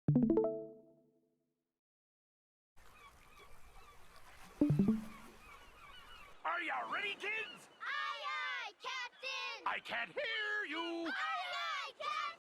Are you ready, kids? Aye, aye, Captain! I can't hear you! Aye, aye, Captain!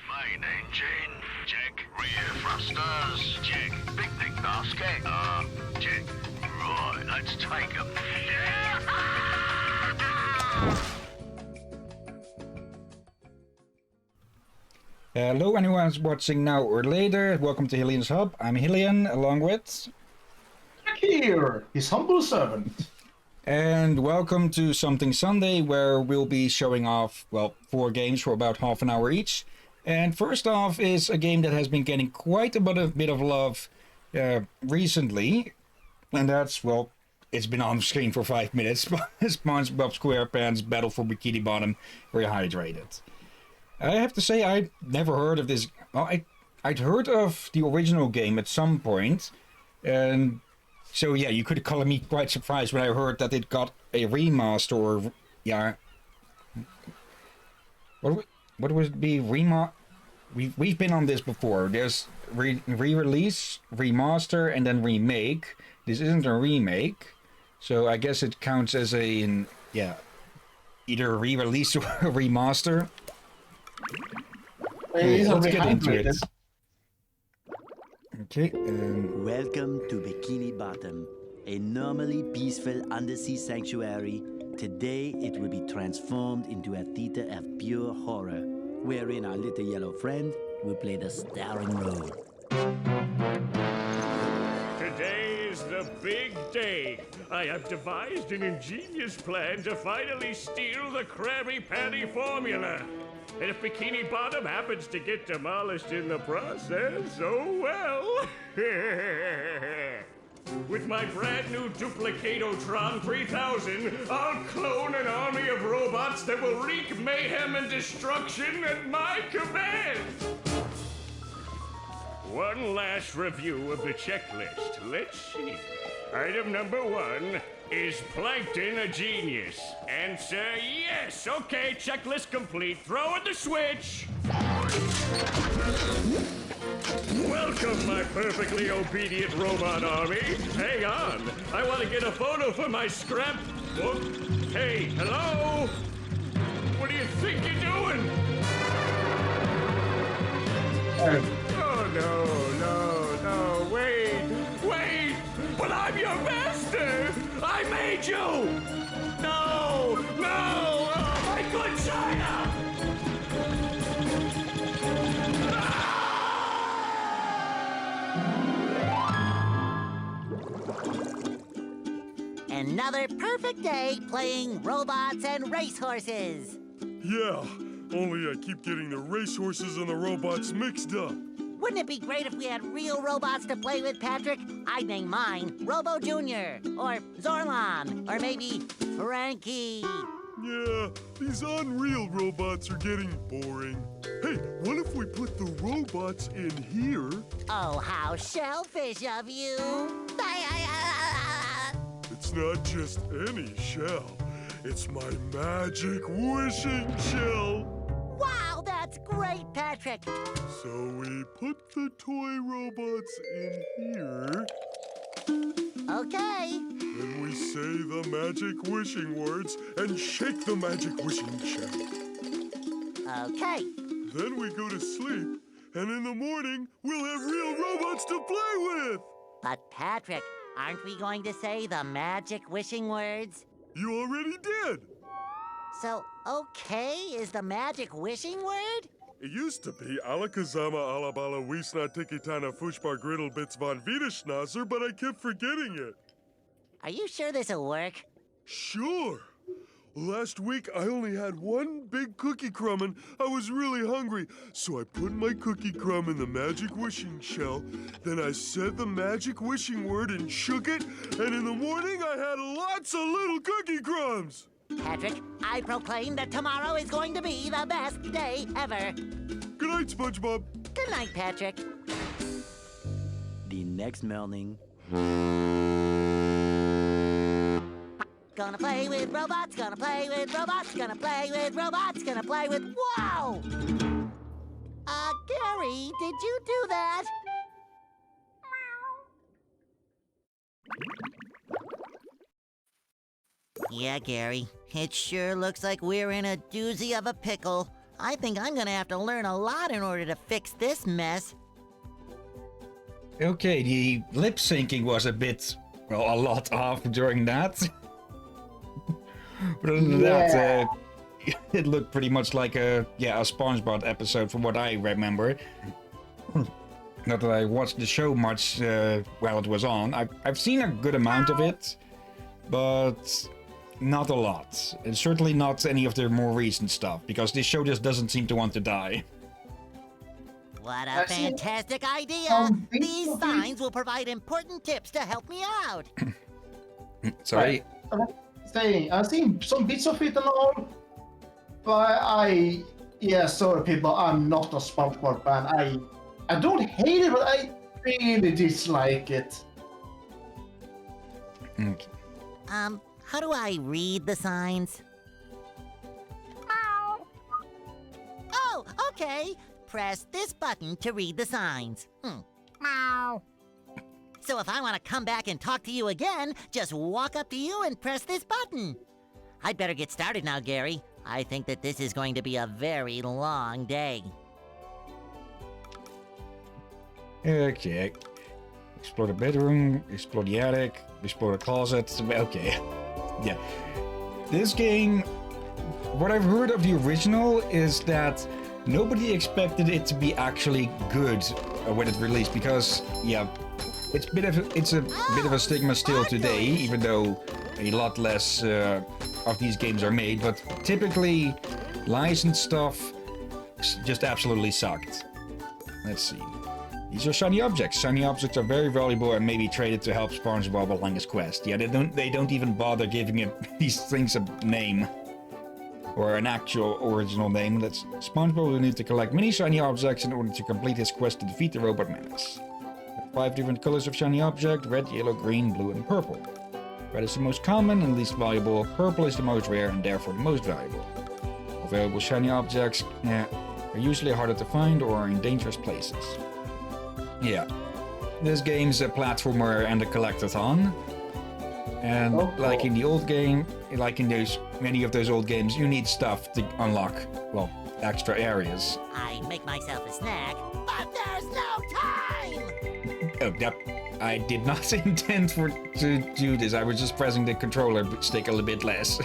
Main engine, check. Rear thrusters, check. Picnic basket, check. Right, let's take 'em. Hello anyone who's watching now or later, welcome to Hillyan's Hub. I'm Hillyan, along with... Back here, his humble servant. And welcome to Something Sunday, where we'll be showing off, well, 4 games for about half an hour each. And first off is a game that has been getting quite a bit of love recently. And that's, well, it's been on screen for 5 minutes. SpongeBob SquarePants Battle for Bikini Bottom Rehydrated. I have to say, I'd never heard of this. Well, I'd heard of the original game at some point, and so yeah, you could call me quite surprised when I heard that it got a remaster, or yeah. What would it be? We've been on this before. There's re-release, remaster, and then remake. This isn't a remake, So I guess it counts as yeah, either a re-release or a remaster. Let's get into it. Okay. Welcome to Bikini Bottom, a normally peaceful undersea sanctuary. Today it will be transformed into a theater of pure horror, wherein our little yellow friend will play the starring role. Today is the big day. I have devised an ingenious plan to finally steal the Krabby Patty formula. And if Bikini Bottom happens to get demolished in the process, oh well. With my brand new Duplicatotron 3000, I'll clone an army of robots that will wreak mayhem and destruction at my command. One last review of the checklist. Let's see. Item number 1. Is Plankton a genius? Answer yes. Okay, checklist complete. Throw in the switch. Welcome, my perfectly obedient robot army. Hang on. I want to get a photo for my scrapbook. Hey, hello? What do you think you're doing? Oh, no, wait. But I'm your master. I made you. No, oh, my good China. Another perfect day playing robots and racehorses. Yeah, only I keep getting the racehorses and the robots mixed up. Wouldn't it be great if we had real robots to play with, Patrick? I'd name mine Robo Jr. or Zorlon or maybe Frankie. Yeah, these unreal robots are getting boring. Hey, what if we put the robots in here? Oh, how shellfish of you. It's not just any shell. It's my magic wishing shell. Wow, that's great, Patrick. So we put the toy robots in here. Okay. Then we say the magic wishing words and shake the magic wishing shell. Okay. Then we go to sleep, and in the morning, we'll have real robots to play with. But, Patrick, aren't we going to say the magic wishing words? You already did. So, okay is the magic wishing word? It used to be Alakazama Alabala Wiesna Tikitana Fushbar Griddle Bits von Wiederschnauzer, but I kept forgetting it. Are you sure this'll work? Sure. Last week, I only had one big cookie crumb and I was really hungry. So I put my cookie crumb in the magic wishing shell. Then I said the magic wishing word and shook it. And in the morning, I had lots of little cookie crumbs. Patrick, I proclaim that tomorrow is going to be the best day ever. Good night, Spongebob. Good night, Patrick. The next morning. Gonna play with robots, gonna play with robots, gonna play with robots, gonna play with... Wow! Gary, did you do that? Yeah, Gary, it sure looks like we're in a doozy of a pickle. I think I'm gonna have to learn a lot in order to fix this mess. Okay, the lip syncing was a bit, well, a lot off during that. But other than that, it looked pretty much like a SpongeBob episode from what I remember. Not that I watched the show much while it was on. I've seen a good amount of it, but not a lot. And certainly not any of the more recent stuff, because this show just doesn't seem to want to die. What a fantastic idea! These signs will provide important tips to help me out. Sorry? I've seen some bits of it and all, but sorry people, I'm not a SpongeBob fan. I don't hate it, but I really dislike it. Okay. How do I read the signs? Oh, okay. Press this button to read the signs. So if I want to come back and talk to you again, just walk up to you and press this button. I'd better get started now, Gary. I think that this is going to be a very long day. Okay. Explore the bedroom, explore the attic, explore the closet. Okay. Yeah. This game, what I've heard of the original is that nobody expected it to be actually good when it released because, yeah, it's a bit of a stigma still today, even though a lot less of these games are made. But typically, licensed stuff just absolutely sucked. Let's see. These are shiny objects. Shiny objects are very valuable and may be traded to help Spongebob along his quest. Yeah, they don't even bother giving it these things a name. Or an actual original name. That's Spongebob will need to collect many shiny objects in order to complete his quest to defeat the robot menace. There are 5 different colors of shiny object: red, yellow, green, blue, and purple. Red is the most common and least valuable. Purple is the most rare and therefore the most valuable. Available shiny objects are usually harder to find or are in dangerous places. Yeah, this game's a platformer and a collectathon. And like in the old game, like in many of those old games, you need stuff to unlock, well, extra areas. I make myself a snack, but there's no time! Oh, yep. I did not intend to do this. I was just pressing the controller stick a little bit less.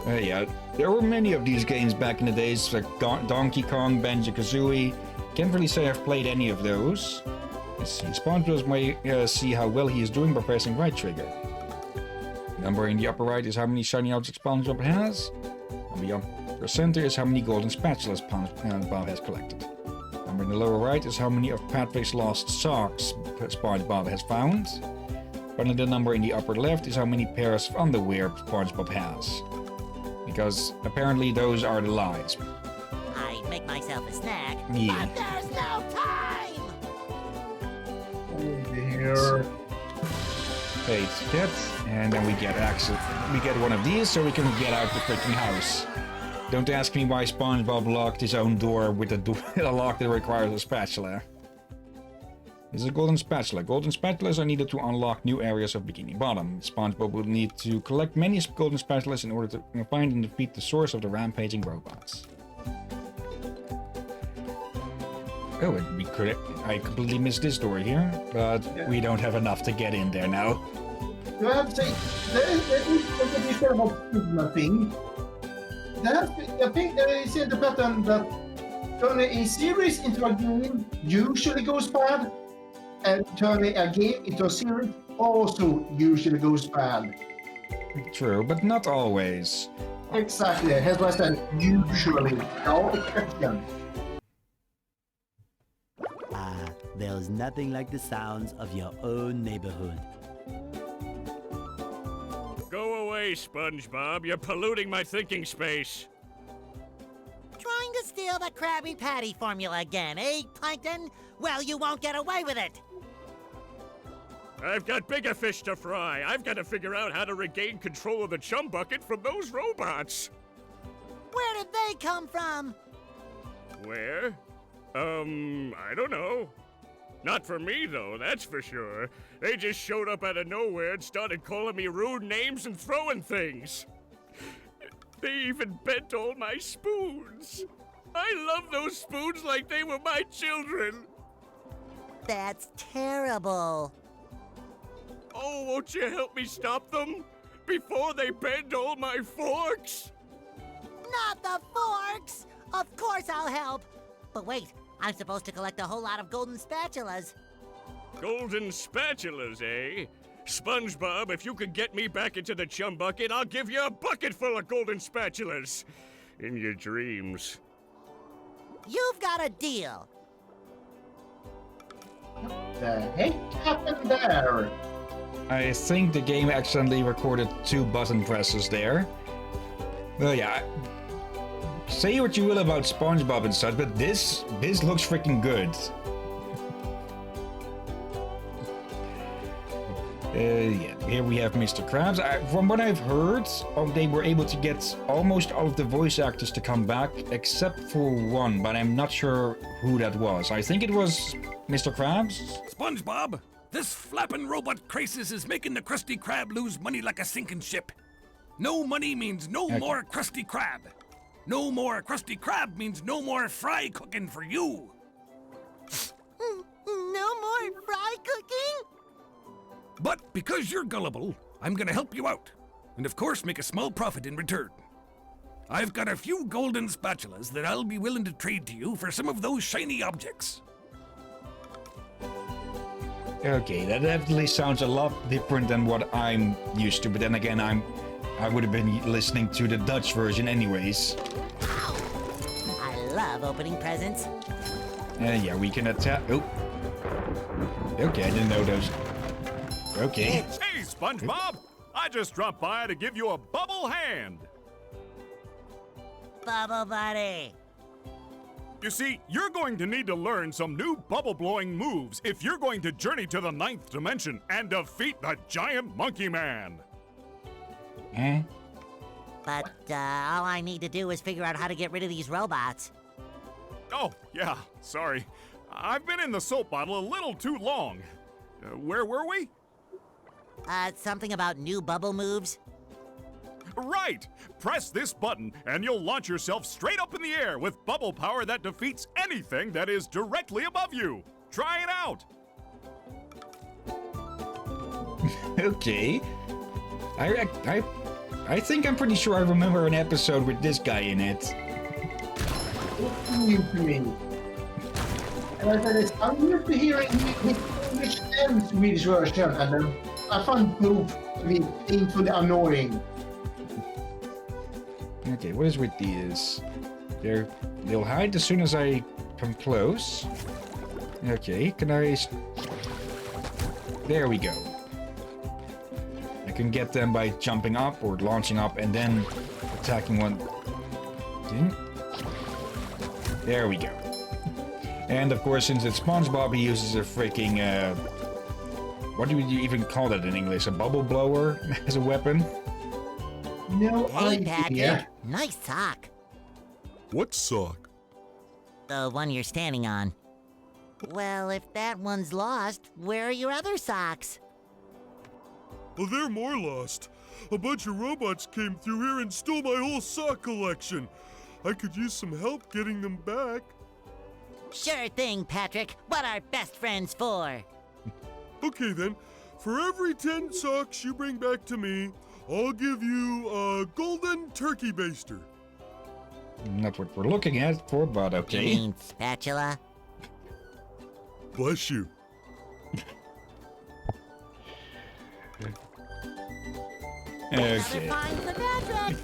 Yeah, there were many of these games back in the days, like Donkey Kong, Banjo-Kazooie. Can't really say I've played any of those. Let's see, Spongebob may see how well he is doing by pressing right trigger. The number in the upper right is how many shiny objects Spongebob has. And the upper center is how many golden spatulas Spongebob has collected. The number in the lower right is how many of Patrick's lost socks Spongebob has found. Finally, the number in the upper left is how many pairs of underwear Spongebob has. Because apparently those are the lines. I make myself a snack, Yeah. but there's no time! Here. Wait, get, and then we get one of these so we can get out the freaking house. Don't ask me why SpongeBob locked his own door with a lock that requires a spatula. This is a golden spatula. Golden spatulas are needed to unlock new areas of Bikini Bottom. SpongeBob will need to collect many golden spatulas in order to find and defeat the source of the rampaging robots. Oh, I completely missed this door here, but we don't have enough to get in there now. You have to say, there is a different stigma thing. I think there is in the pattern that turning a series into a game usually goes bad, and turning a game into a series also usually goes bad. True, but not always. Exactly, that's why I said usually, no exception. There's nothing like the sounds of your own neighborhood. Go away, SpongeBob. You're polluting my thinking space. Trying to steal the Krabby Patty formula again, eh, Plankton? Well, you won't get away with it. I've got bigger fish to fry. I've got to figure out how to regain control of the chum bucket from those robots. Where did they come from? Where? I don't know. Not for me, though, that's for sure. They just showed up out of nowhere and started calling me rude names and throwing things. They even bent all my spoons. I love those spoons like they were my children. That's terrible. Oh, won't you help me stop them? Before they bend all my forks? Not the forks! Of course I'll help. But wait, I'm supposed to collect a whole lot of golden spatulas. Golden spatulas, eh? SpongeBob, if you could get me back into the chum bucket, I'll give you a bucket full of golden spatulas. In your dreams. You've got a deal. What the heck happened there? I think the game accidentally recorded 2 button presses there. Well, yeah. Say what you will about SpongeBob and such, but this looks freaking good. Yeah, here we have Mr. Krabs. From what I've heard, they were able to get almost all of the voice actors to come back, except for one, but I'm not sure who that was. I think it was Mr. Krabs. SpongeBob, this flapping robot crisis is making the Krusty Krab lose money like a sinking ship. No money means no more Krusty Krab. No more Krusty Krab means no more fry cooking for you. No more fry cooking? But because you're gullible, I'm gonna help you out. And of course make a small profit in return. I've got a few golden spatulas that I'll be willing to trade to you for some of those shiny objects. Okay, that definitely sounds a lot different than what I'm used to, but then again, I would have been listening to the Dutch version anyways. I love opening presents. Yeah, we can attack. Oh. Okay, I didn't know those. Okay. Hey, SpongeBob! I just dropped by to give you a bubble hand. Bubble Buddy. You see, you're going to need to learn some new bubble-blowing moves if you're going to journey to the 9th dimension and defeat the giant monkey man. Eh? But all I need to do is figure out how to get rid of these robots. Oh, yeah, sorry. I've been in the soap bottle a little too long. Where were we? Something about new bubble moves? Right! Press this button and you'll launch yourself straight up in the air with bubble power that defeats anything that is directly above you. Try it out! Okay. I think I'm pretty sure I remember an episode with this guy in it. It's new to me. And I said this, I'm used to hearing his English and Swedish version, and I find both to be painfully annoying. Okay, what is with these? They'll hide as soon as I come close. Okay, can I... There we go. I can get them by jumping up or launching up and then attacking one. There we go. And of course, since it's SpongeBob, he uses a freaking, what do you even call that in English? A bubble blower as a weapon? No Hey, idea. Patrick. Nice sock. What sock? The one you're standing on. Well, if that one's lost, where are your other socks? Oh, they're more lost. A bunch of robots came through here and stole my whole sock collection. I could use some help getting them back. Sure thing, Patrick. What are best friends for? Okay then, for every 10 socks you bring back to me, I'll give you a golden turkey baster. Not what we're looking at for, but You okay. mean spatula? Bless you. Another Okay. find for Patrick.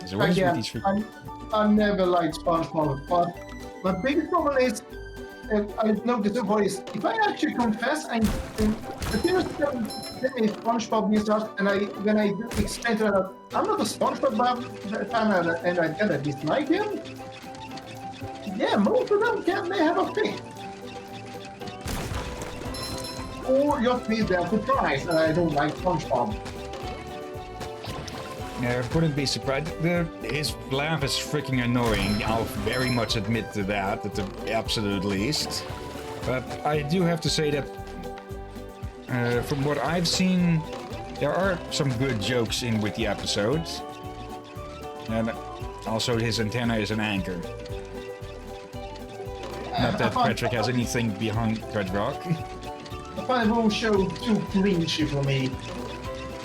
So what is with Again, these freaking... I never liked SpongeBob, but my biggest problem is, I've noticed so far is, if I actually confess, the first time SpongeBob means us, and when I explain to her that I'm not a SpongeBob fan and I kind of dislike him, yeah, most of them they have a fit. Or just be there for price, and I don't like SpongeBob. I wouldn't be surprised. His laugh is freaking annoying. I'll very much admit to that, at the absolute least. But I do have to say that, from what I've seen, there are some good jokes in with the episodes. And also his antenna is an anchor. Not that Patrick has anything behind Bedrock. I find the whole show too cringy for me,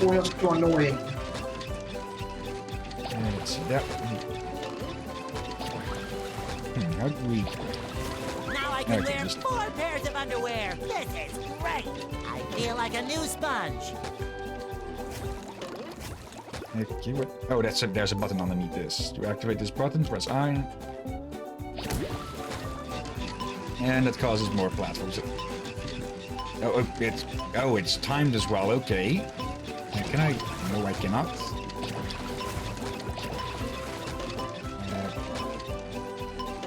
or just too annoying. Let's see that. How do we... Now I can Okay, wear just- 4 pairs of underwear. This is great. I feel like a new sponge. Okay, what? Oh, there's a button underneath this. To activate this button, press I. And that causes more platforms. Oh, it's timed as well. Okay. Can I? No, I cannot.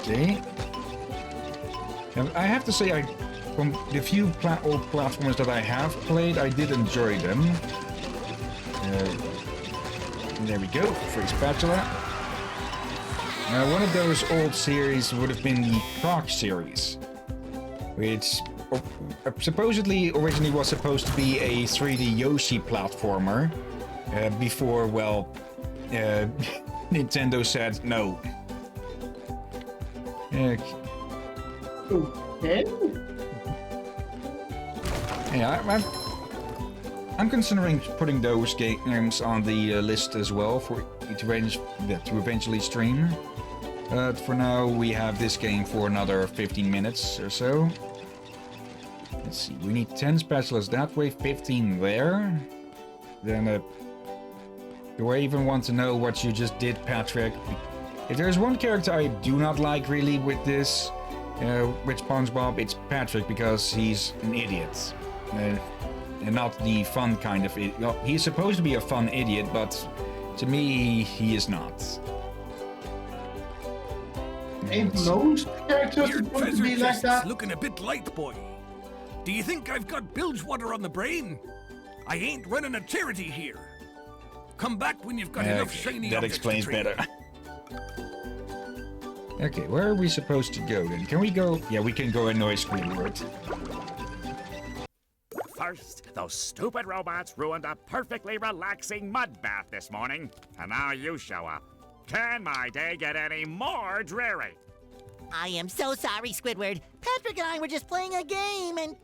Okay. I have to say, from the few old platformers that I have played, I did enjoy them. There we go, free spatula. One of those old series would have been the Croc series, which supposedly originally was supposed to be a 3D Yoshi platformer, before, well, Nintendo said no. Okay. Yeah, I'm considering putting those games on the list as well to eventually stream. But for now, we have this game for another 15 minutes or so. Let's see, we need 10 specialists that way, 15 there. Then, do I even want to know what you just did, Patrick? If there's one character I do not like really with this, with SpongeBob, it's Patrick, because he's an idiot. And not the fun kind of idiot. Well, he's supposed to be a fun idiot, but to me, he is not. Ain't most characters Your supposed to treasure be like chest's that? looking a bit light, boy. Do you think I've got bilge water on the brain? I ain't running a charity here. Come back when you've got enough shiny that objects explains to trade. better. Okay, where are we supposed to go then? Can we go? Yeah, we can go annoy Squidward. First, those stupid robots ruined a perfectly relaxing mud bath this morning, and now you show up. Can my day get any more dreary? I am so sorry, Squidward. Patrick and I were just playing a game and...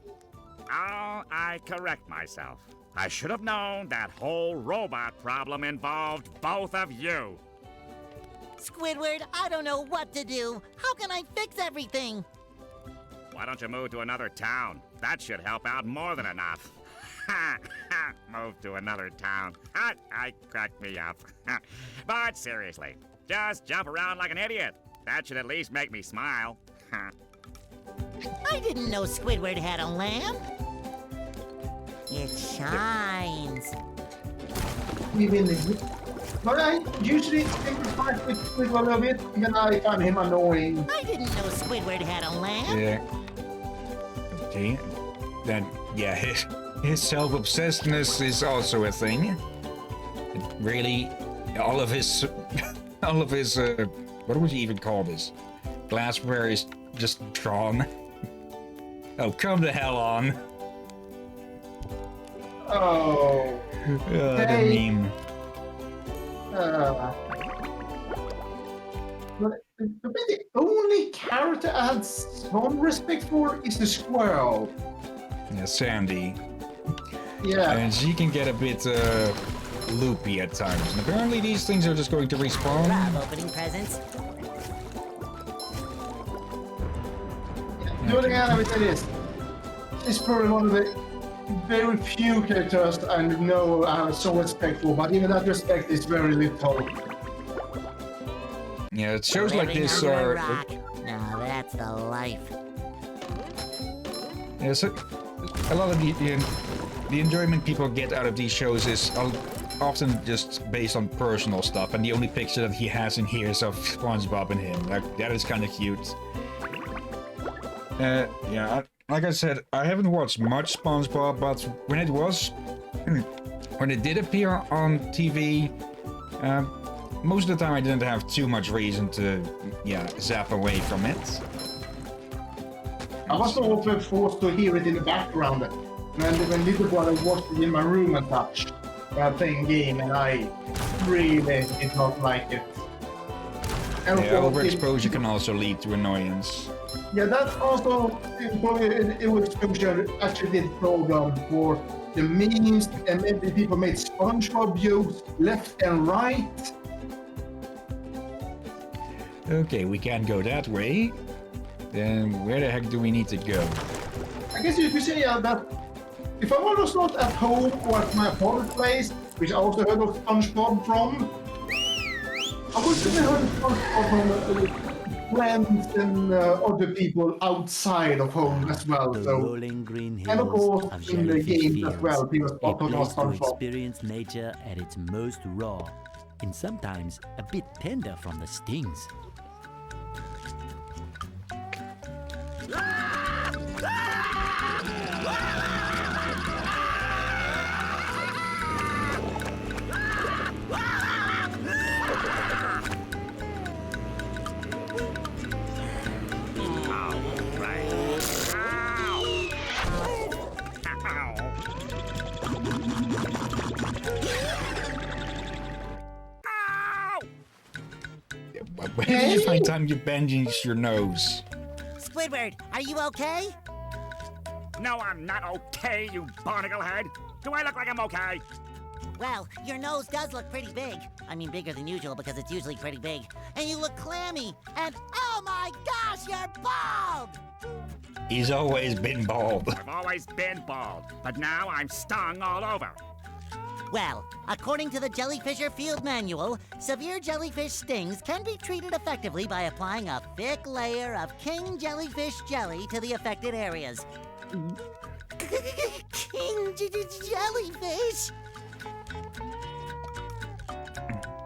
Oh, I correct myself. I should have known that whole robot problem involved both of you. Squidward, I don't know what to do. How can I fix everything? Why don't you move to another town? That should help out more than enough. Move to another town. I cracked me up. But seriously, just jump around like an idiot. That should at least make me smile. I didn't know Squidward had a lamp. It shines. But I usually sympathize with Squidward a little bit, even though I find him annoying. I didn't know Squidward had a lamp. Yeah. Okay. Then, yeah, his self-obsessedness is also a thing. Really, all of his, what would you even call this? Glassware is just drawn. Oh, come the hell on. Oh. The meme. But the only character I had some respect for is the squirrel. Yeah, Sandy. Yeah. And she can get a bit loopy at times. And apparently these things are just going to respawn. Love opening presents. The only thing I would say is, it's probably one of the very few characters I know I have some respect for, but even that respect is very little. Yeah, it shows like Living this under a are... rock. Now that's the life. Yeah, so a lot of the enjoyment people get out of these shows is often just based on personal stuff, and the only picture that he has in here is of SpongeBob and him. That is kind of cute. Yeah, like I said, I haven't watched much SpongeBob, but when it did appear on TV, most of the time I didn't have too much reason to, zap away from it. I was also forced to hear it in the background when little brother was in my room and such, playing game, and I really did not like it. And yeah, overexposure can also lead to annoyance. Yeah, that's also overexposure actually did program for the memes, and maybe people made SpongeBob jokes left and right. Okay, we can't go that way. Then where the heck do we need to go? I guess you could say that if I was not at home or at my father's place, which I also heard of SpongeBob from, I would have heard of SpongeBob from friends and other people outside of home as well. The So, rolling green and of hills course of in the jellyfish games as fields, well, people a talk about place to SpongeBob. experience nature at its most raw, and sometimes a bit tender from the stings. Where did you find time you bandage your nose? Squidward, are you okay? No, I'm not okay, you barnacle head. Do I look like I'm okay? Well, your nose does look pretty big. I mean, bigger than usual because it's usually pretty big. And you look clammy. And oh my gosh, you're bald! He's always been bald. I've always been bald, but now I'm stung all over. Well, according to the Jellyfisher Field Manual, severe jellyfish stings can be treated effectively by applying a thick layer of king jellyfish jelly to the affected areas. King jellyfish?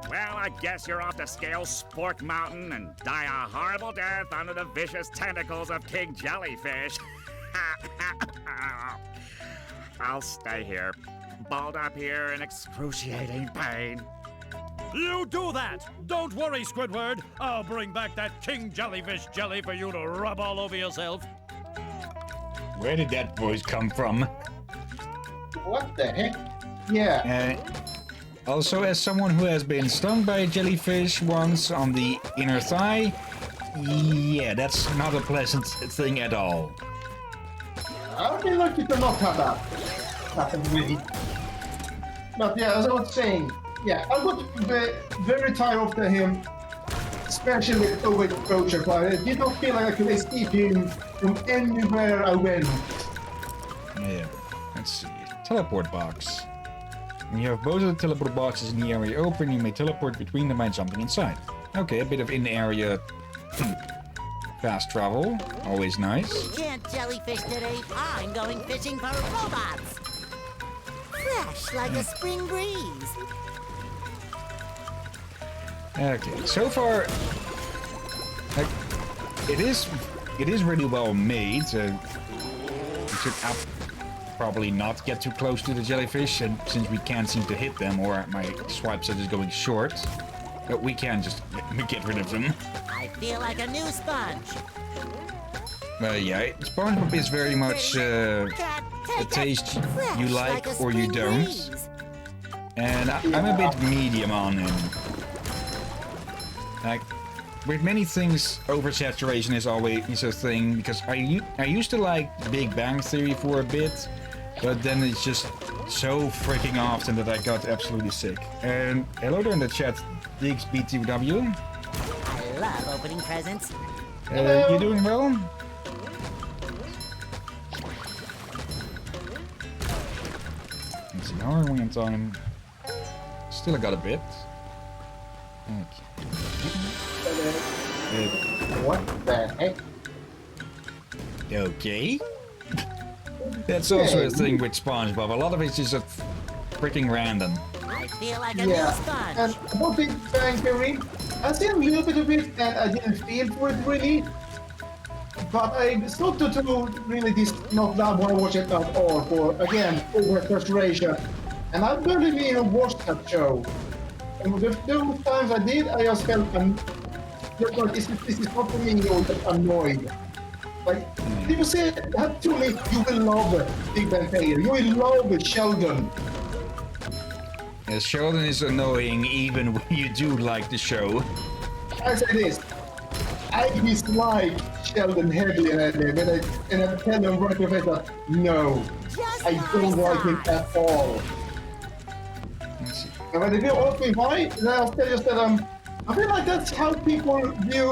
Well, I guess you're off to scale Sport Mountain and die a horrible death under the vicious tentacles of King Jellyfish. I'll stay here, balled up here in excruciating pain. You do that! Don't worry, Squidward. I'll bring back that King Jellyfish jelly for you to rub all over yourself. Where did that voice come from? What the heck? Yeah. Also, as someone who has been stung by a jellyfish once on the inner thigh, yeah, that's not a pleasant thing at all. I'd be lucky to not have that happen to me. But yeah, as I was saying, yeah, I got very tired of him, especially with overexposure, but I did not feel like I could escape him from anywhere I went. Yeah, let's see. Teleport box. When you have both of the teleport boxes in the area open, you may teleport between them by jumping inside. Okay, a bit of in-area fast travel. Always nice. Can't jellyfish today. I'm going fishing for robots. Fresh like a spring breeze. Okay, so far, it is really well made. We should probably not get too close to the jellyfish, and since we can't seem to hit them, or my swipes are just going short, but we can just get rid of them. I feel like a new sponge. Yeah, Spongebob is very much a taste you like or you don't. And I'm a bit medium on him. Like, with many things, oversaturation is always a thing, because I used to like Big Bang Theory for a bit, but then it's just so freaking often that I got absolutely sick. And hello there in the chat, Diggs BTW. I love opening presents. You doing well? Let's see, how are we on time? Still got a bit. What the heck? Okay. That's also a thing with SpongeBob. A lot of it's just freaking random. I feel like a new sponge. And about Big Bang Theory, I seen a little bit of it and I didn't feel for it really. But I started to really not want to watch it at all for, again, over frustration. And I barely even watched that show. And the few times I did, I just felt just like, this is not for me, or just annoyed. Like, people say that to me, you will love Big Bang Theory, you will love Sheldon. Yes, Sheldon is annoying even when you do like the show. I say this, I dislike Sheldon heavily, and I tell him right away that no, I don't like him at all. And when they do ask me why, then I'll tell you that I feel like that's how people view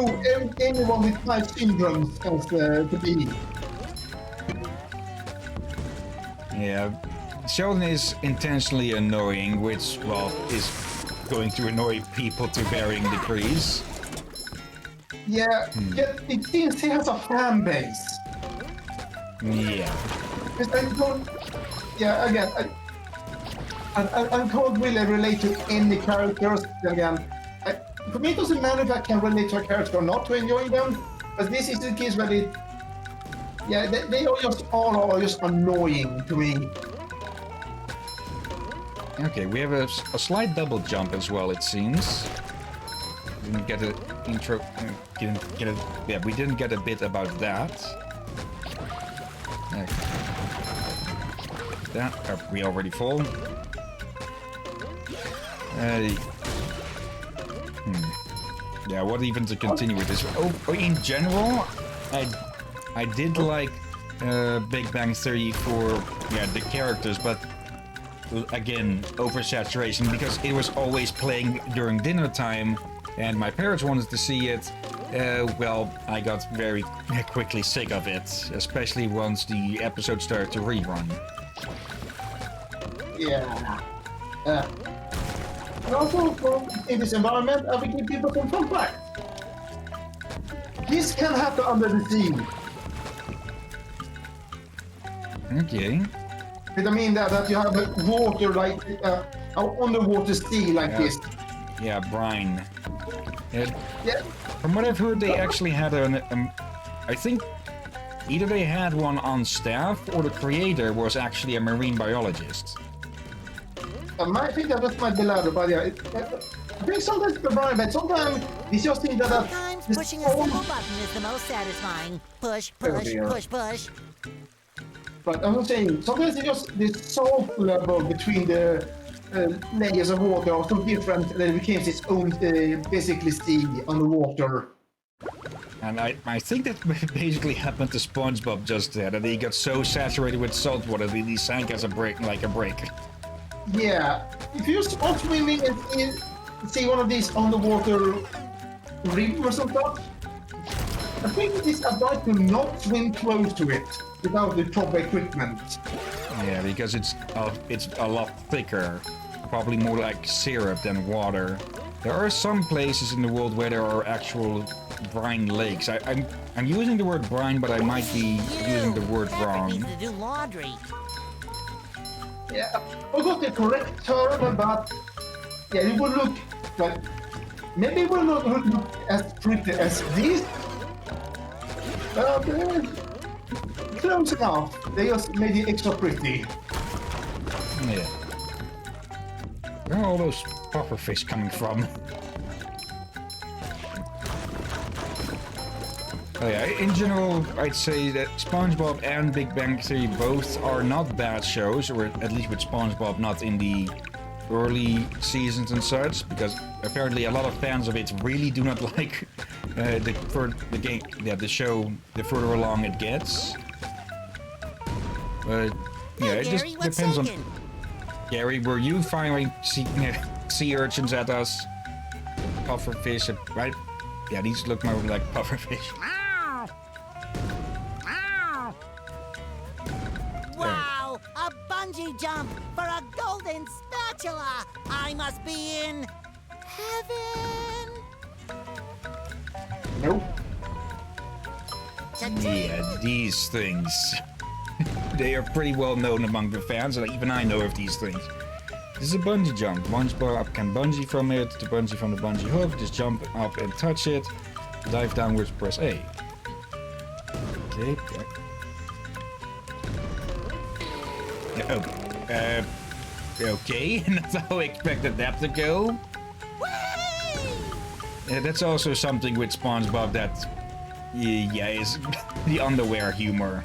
anyone with type syndromes as to be. Yeah, Sheldon is intentionally annoying, which, well, is going to annoy people to varying degrees. Yeah, yet it seems he has a fan base. Yeah. Because I don't... Yeah, again, I can't really relate to any characters. Again, for me, it doesn't matter if I can relate to a character or not to enjoying them. But this is the case where they... Yeah, they are just all are just annoying to me. Okay, we have a slight double jump as well, it seems. Didn't get an intro... Yeah, we didn't get a bit about that. Okay. That... Are we already full? Yeah, what even to continue with this? Oh, in general, I did like Big Bang Theory for the characters, but again, oversaturation because it was always playing during dinner time, and my parents wanted to see it. Well, I got very quickly sick of it, especially once the episode started to rerun. Yeah. And also, in this environment, I will give people some fun facts. This can happen under the sea. Okay. But I mean that you have water like underwater sea like this. Yeah, brine. Yeah. From what I've heard, they actually had I think either they had one on staff or the creator was actually a marine biologist. I think that might be louder, but yeah. I think sometimes it's the brine, but sometimes it's just think that... Sometimes pushing a simple button is the most satisfying. Push, push, push, push. But I'm saying, sometimes it's just the salt level between the layers of water are so different that it becomes its own, basically, sea on the water. And I think that basically happened to Spongebob just there, that he got so saturated with salt water that he sank as a brick, like a brick. Yeah, if you start swimming and see one of these underwater rivers and stuff, I think it's advised to not swim close to it without the proper equipment. Yeah, because it's a lot thicker, probably more like syrup than water. There are some places in the world where there are actual brine lakes. I'm using the word brine, but I might be using the word wrong. Needs to do laundry. Yeah, I got the correct term, but yeah, it would look like maybe it will not look as pretty as this. But close enough. They just made it extra pretty. Yeah. Where are all those pufferfish coming from? Oh yeah, in general, I'd say that SpongeBob and Big Bang Theory both are not bad shows, or at least with SpongeBob not in the early seasons and such, because apparently a lot of fans of it really do not like the show the further along it gets. But yeah, it just depends on. Gary, were you firing sea urchins at us? Pufferfish, right? Yeah, these look more like pufferfish. Wow! A bungee jump for a golden spatula! I must be in heaven! Nope. Yeah, these things. They are pretty well known among the fans, and even I know of these things. This is a bungee jump. SpongeBob can bungee from it, to bungee from the bungee hook, just jump up and touch it, dive downwards, press A. Okay. Okay, not how I expected that to go. That's also something with SpongeBob that, yeah, is the underwear humor.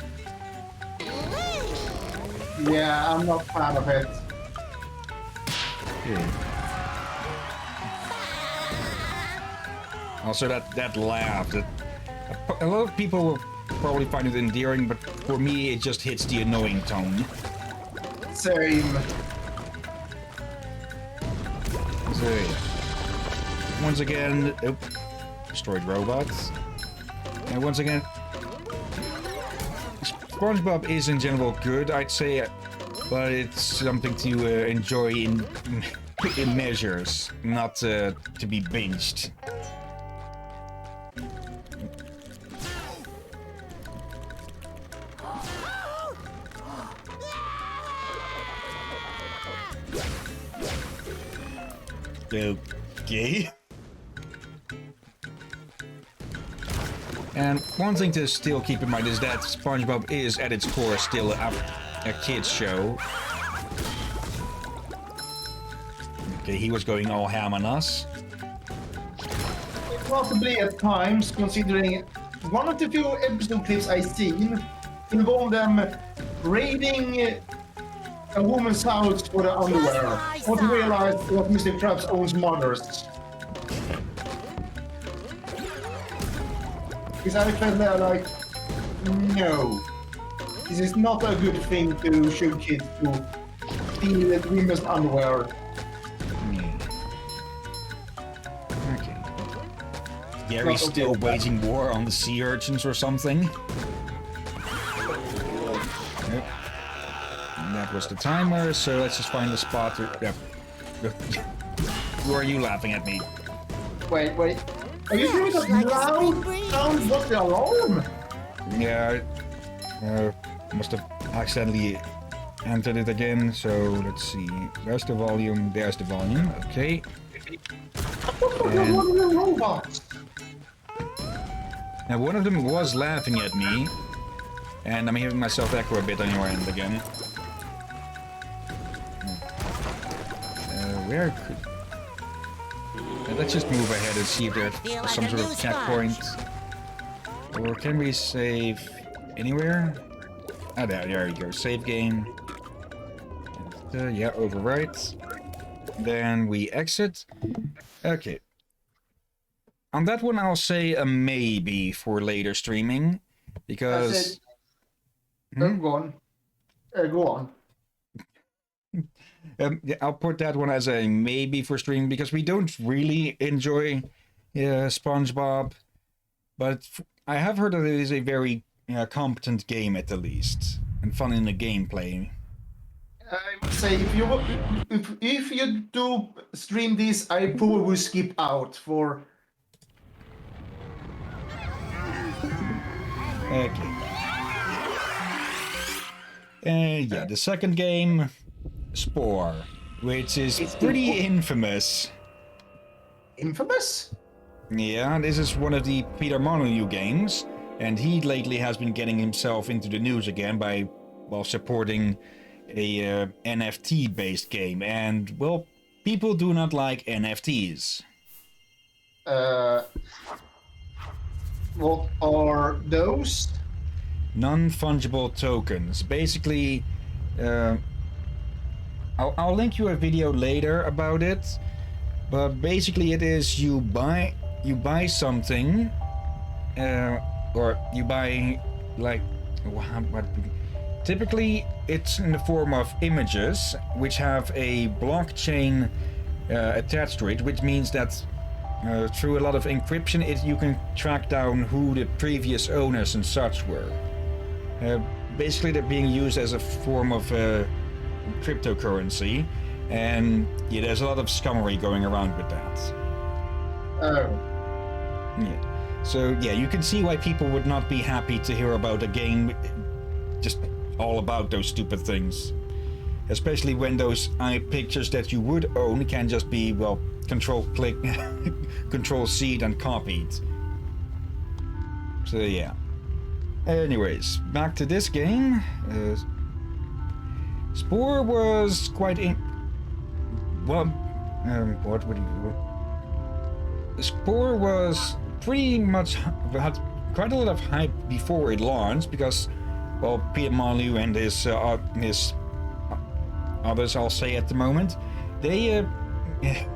Yeah, I'm not a fan of it. Yeah. Also, that laugh. A lot of people will probably find it endearing, but for me, it just hits the annoying tone. Same. So, yeah. Once again, destroyed robots. And once again, SpongeBob is in general good, I'd say, but it's something to enjoy in measures, not to be binged. Okay. And one thing to still keep in mind is that SpongeBob is, at its core, still a kid's show. Okay, he was going all ham on us. Possibly at times, considering one of the few episode clips I've seen involve them raiding a woman's house for the underwear. Not to realize what Mr. Krabs owns mothers. Because I felt like, no, this is not a good thing to show kids to steal women's underwear. Okay. Gary's still waging war on the sea urchins or something. Yep. And that was the timer, so let's just find the spot. Yep. Who are you laughing at me? Wait. Are you hearing that loud sound? What's the alarm? Yeah, must have accidentally entered it again, so let's see. Where's the volume? There's the volume, okay. And one of the robots. Now one of them was laughing at me, and I'm hearing myself echo a bit on your end again. Where could... let's just move ahead and see if there's some sort of checkpoint. Or can we save anywhere? Ah, there you go. Save game. And, yeah, overwrite. Then we exit. Okay. On that one, I'll say a maybe for later streaming, because... Go on. Go on. Yeah, I'll put that one as a maybe for streaming, because we don't really enjoy SpongeBob, but I have heard that it is a very competent game at the least, and fun in the gameplay. I would say if you do stream this, I probably will skip out for. Okay. Yeah, the second game, Spore, which is pretty infamous. Infamous? Yeah, this is one of the Peter Molyneux games, and he lately has been getting himself into the news again by, well, supporting a NFT-based game, and, well, people do not like NFTs. What are those? Non-fungible tokens. Basically, I'll link you a video later about it, but basically it is you buy something, or you buy, like, what typically it's in the form of images which have a blockchain attached to it, which means that through a lot of encryption you can track down who the previous owners and such were. Basically they're being used as a form of cryptocurrency, and yeah, there's a lot of scummery going around with that. Oh. Yeah. So yeah, you can see why people would not be happy to hear about a game just all about those stupid things. Especially when those pictures that you would own can just be, well, control-click, control-C and copied. So yeah. Anyways, back to this game. Spore was quite what would you... Spore was pretty much... had quite a lot of hype before it launched, because, well, Peter Molyneux and his others, I'll say at the moment, they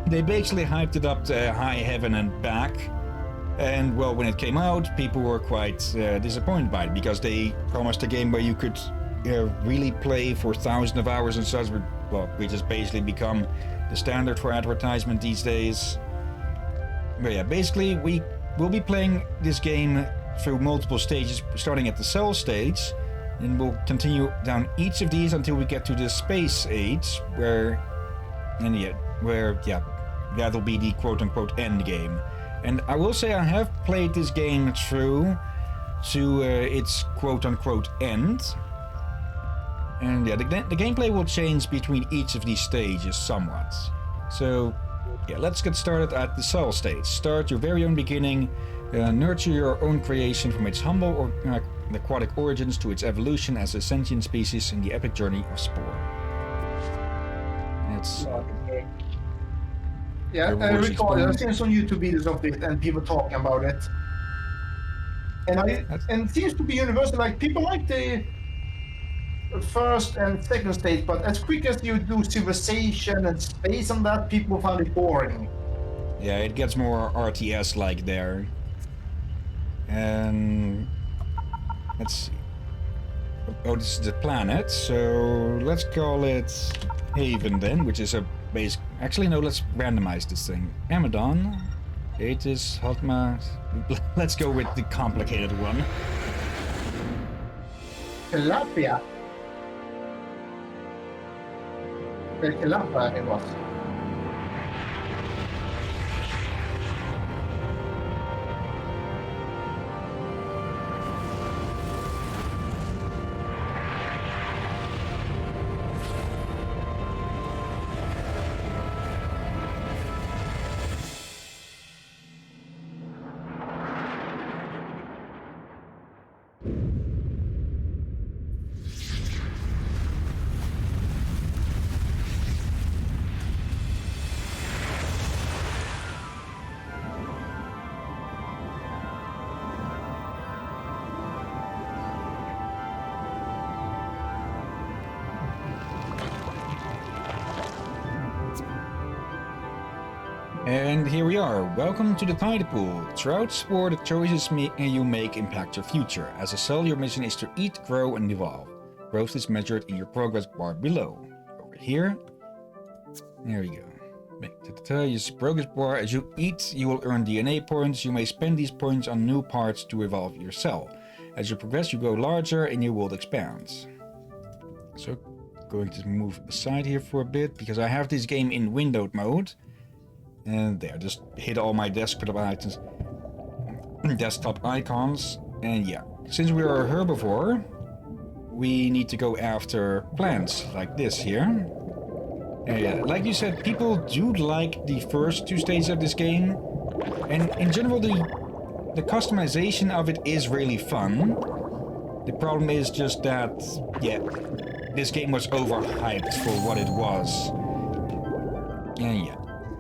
basically hyped it up to high heaven and back. And, well, when it came out, people were quite disappointed by it, because they promised a game where you could really play for thousands of hours and such, which has basically become the standard for advertisement these days. But yeah, basically we will be playing this game through multiple stages, starting at the cell stage, and we'll continue down each of these until we get to the space age, where that'll be the quote-unquote end game. And I will say I have played this game through to its quote-unquote end. And yeah, the gameplay will change between each of these stages somewhat. So yeah, let's get started at the cell stage. Start your very own beginning, nurture your own creation from its humble or aquatic origins to its evolution as a sentient species in the epic journey of Spore. It's... Yeah, I recall I've seen some YouTube videos of it and people talking about it. And it seems to be universal, like people like the first and second stage, but as quick as you do civilization and space on that, people find it boring. Yeah, it gets more RTS-like there. And let's see. Oh, this is the planet, so let's call it Haven then, which is a base. Actually, no, let's randomize this thing. Amadon, Atis, Hotma. Let's go with the complicated one. Tilapia. The tilapia it was. And here we are. Welcome to the tide pool. Throughout Spore, the choices you make impact your future. As a cell, your mission is to eat, grow, and evolve. Growth is measured in your progress bar below. Over here. There you go. Use progress bar. As you eat, you will earn DNA points. You may spend these points on new parts to evolve your cell. As you progress, you grow larger and your world expands. So, going to move aside here for a bit because I have this game in windowed mode. And there, just hit all my desktop icons. And yeah, since we are a herbivore, we need to go after plants like this here. Like you said, people do like the first two stages of this game. And in general, the customization of it is really fun. The problem is just that, yeah, this game was overhyped for what it was. And yeah.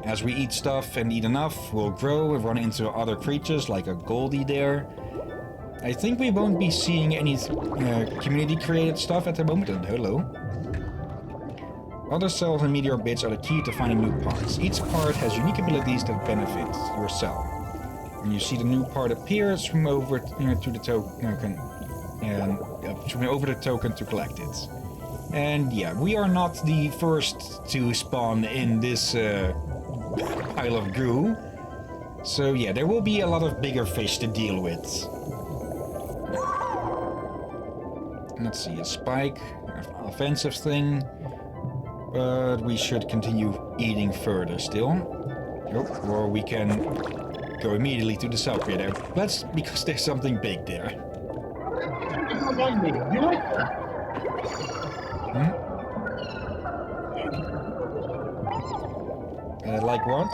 As we eat stuff and eat enough, we'll grow and run into other creatures like a Goldie there. I think we won't be seeing any community-created stuff at the moment. And hello. Other cells and meteor bits are the key to finding new parts. Each part has unique abilities that benefit your cell. When you see the new part appear, swim over to the token and swim over the token to collect it. And yeah, we are not the first to spawn in this pile of goo. So yeah, there will be a lot of bigger fish to deal with. Let's see, a spike, an offensive thing. But we should continue eating further still. Oh, or we can go immediately to the cell creator. That's because there's something big there. You like that? Like what?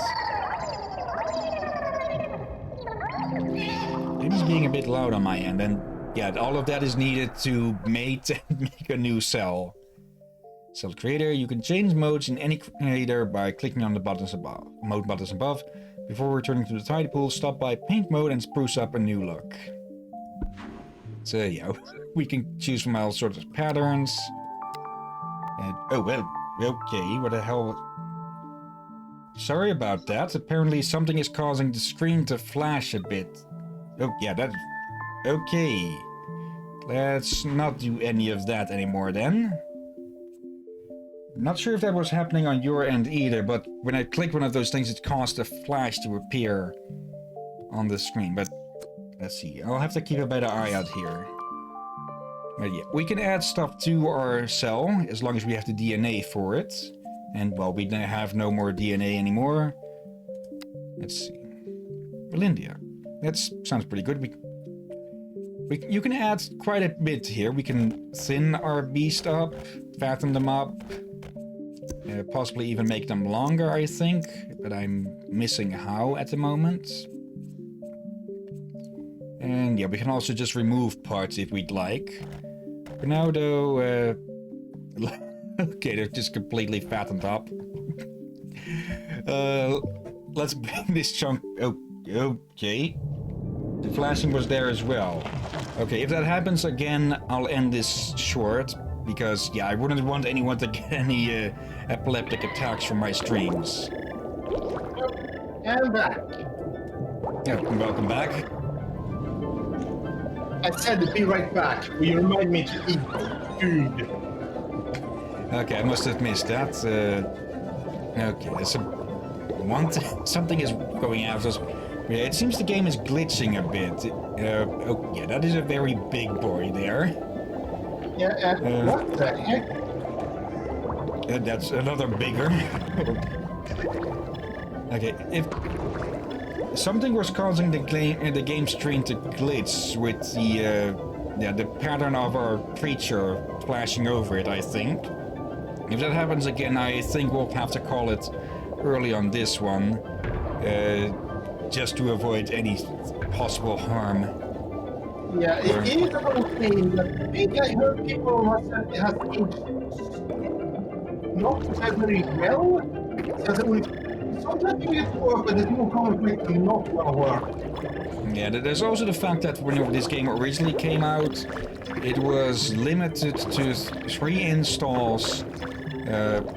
It is being a bit loud on my end, and yeah, all of that is needed to mate and make a new cell. Cell creator, you can change modes in any creator by clicking on the mode buttons above. Before returning to the tide pool, stop by paint mode and spruce up a new look. So yeah, we can choose from all sorts of patterns. And oh well, okay, what the hell? Sorry about that. Apparently something is causing the screen to flash a bit. Oh yeah, that's okay. Let's not do any of that anymore then. Not sure if that was happening on your end either, but when I click one of those things, it caused a flash to appear on the screen. But let's see, I'll have to keep a better eye out here. But yeah, we can add stuff to our cell as long as we have the DNA for it. And well, we have no more DNA anymore. Let's see. Valindia. That sounds pretty good. You can add quite a bit here. We can thin our beast up, fatten them up. Possibly even make them longer, I think. But I'm missing how at the moment. And yeah, we can also just remove parts if we'd like. For now though, okay, they're just completely fattened up. Let's bring this chunk... Oh, okay. The flashing was there as well. Okay, if that happens again, I'll end this short. Because, yeah, I wouldn't want anyone to get any epileptic attacks from my streams. And back. Yeah, welcome back. I said be right back. Will you remind me to eat food? Okay, I must have missed that. Okay, there's something is going after us. Yeah, it seems the game is glitching a bit. Oh, yeah, that is a very big boy there. Yeah, what the heck? That's another bigger. Okay, if something was causing the game stream to glitch with the pattern of our creature flashing over it, I think. If that happens again, I think we'll have to call it early on this one, just to avoid any possible harm. Yeah, it is a whole thing that I think I heard people has aged not very well. Sometimes you get to work, but it's more common for it to not want to work. Yeah, there's also the fact that when this game originally came out, it was limited to 3 installs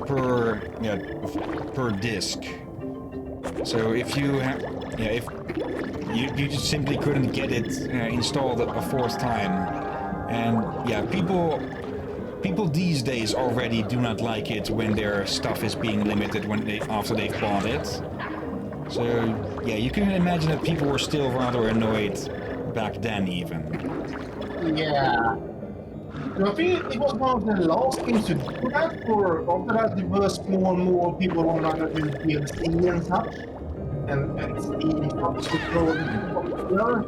per disc. So if you have, if you just simply couldn't get it installed a 4th time, and yeah, people these days already do not like it when their stuff is being limited after they've bought it. So yeah, you can imagine that people were still rather annoyed back then even. Yeah. I think it was one of the last games to do that, or after that there was more and more people wanted to do DLC and such. And Steam helps to grow popular.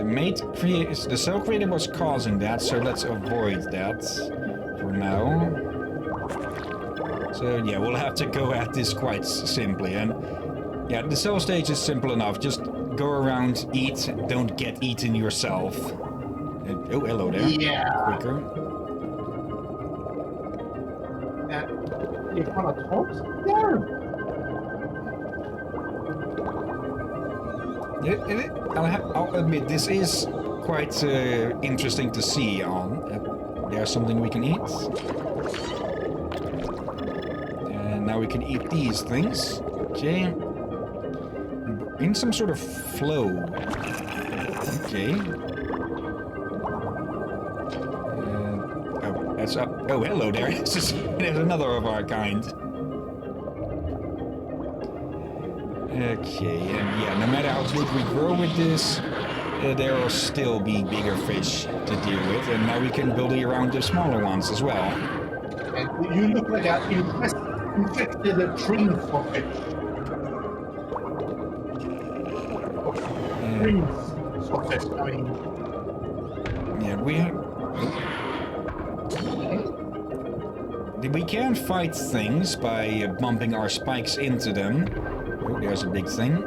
The cell creator was causing that, so let's avoid that for now. So yeah, we'll have to go at this quite simply, and yeah, the cell stage is simple enough. Just go around, eat, don't get eaten yourself. Oh, hello there. Yeah. Quicker. You want to talk there? I'll admit, this is quite interesting to see. There's something we can eat. And now we can eat these things. Okay. In some sort of flow. Okay. Oh, that's up. Oh, hello there. There's another of our kind. Okay, and yeah, no matter how big we grow with this, there will still be bigger fish to deal with, and now we can bully around the smaller ones as well. And you look like an infected prince of it. Prince of it, I mean. Yeah, we can fight things by bumping our spikes into them. Oh, there's a big thing.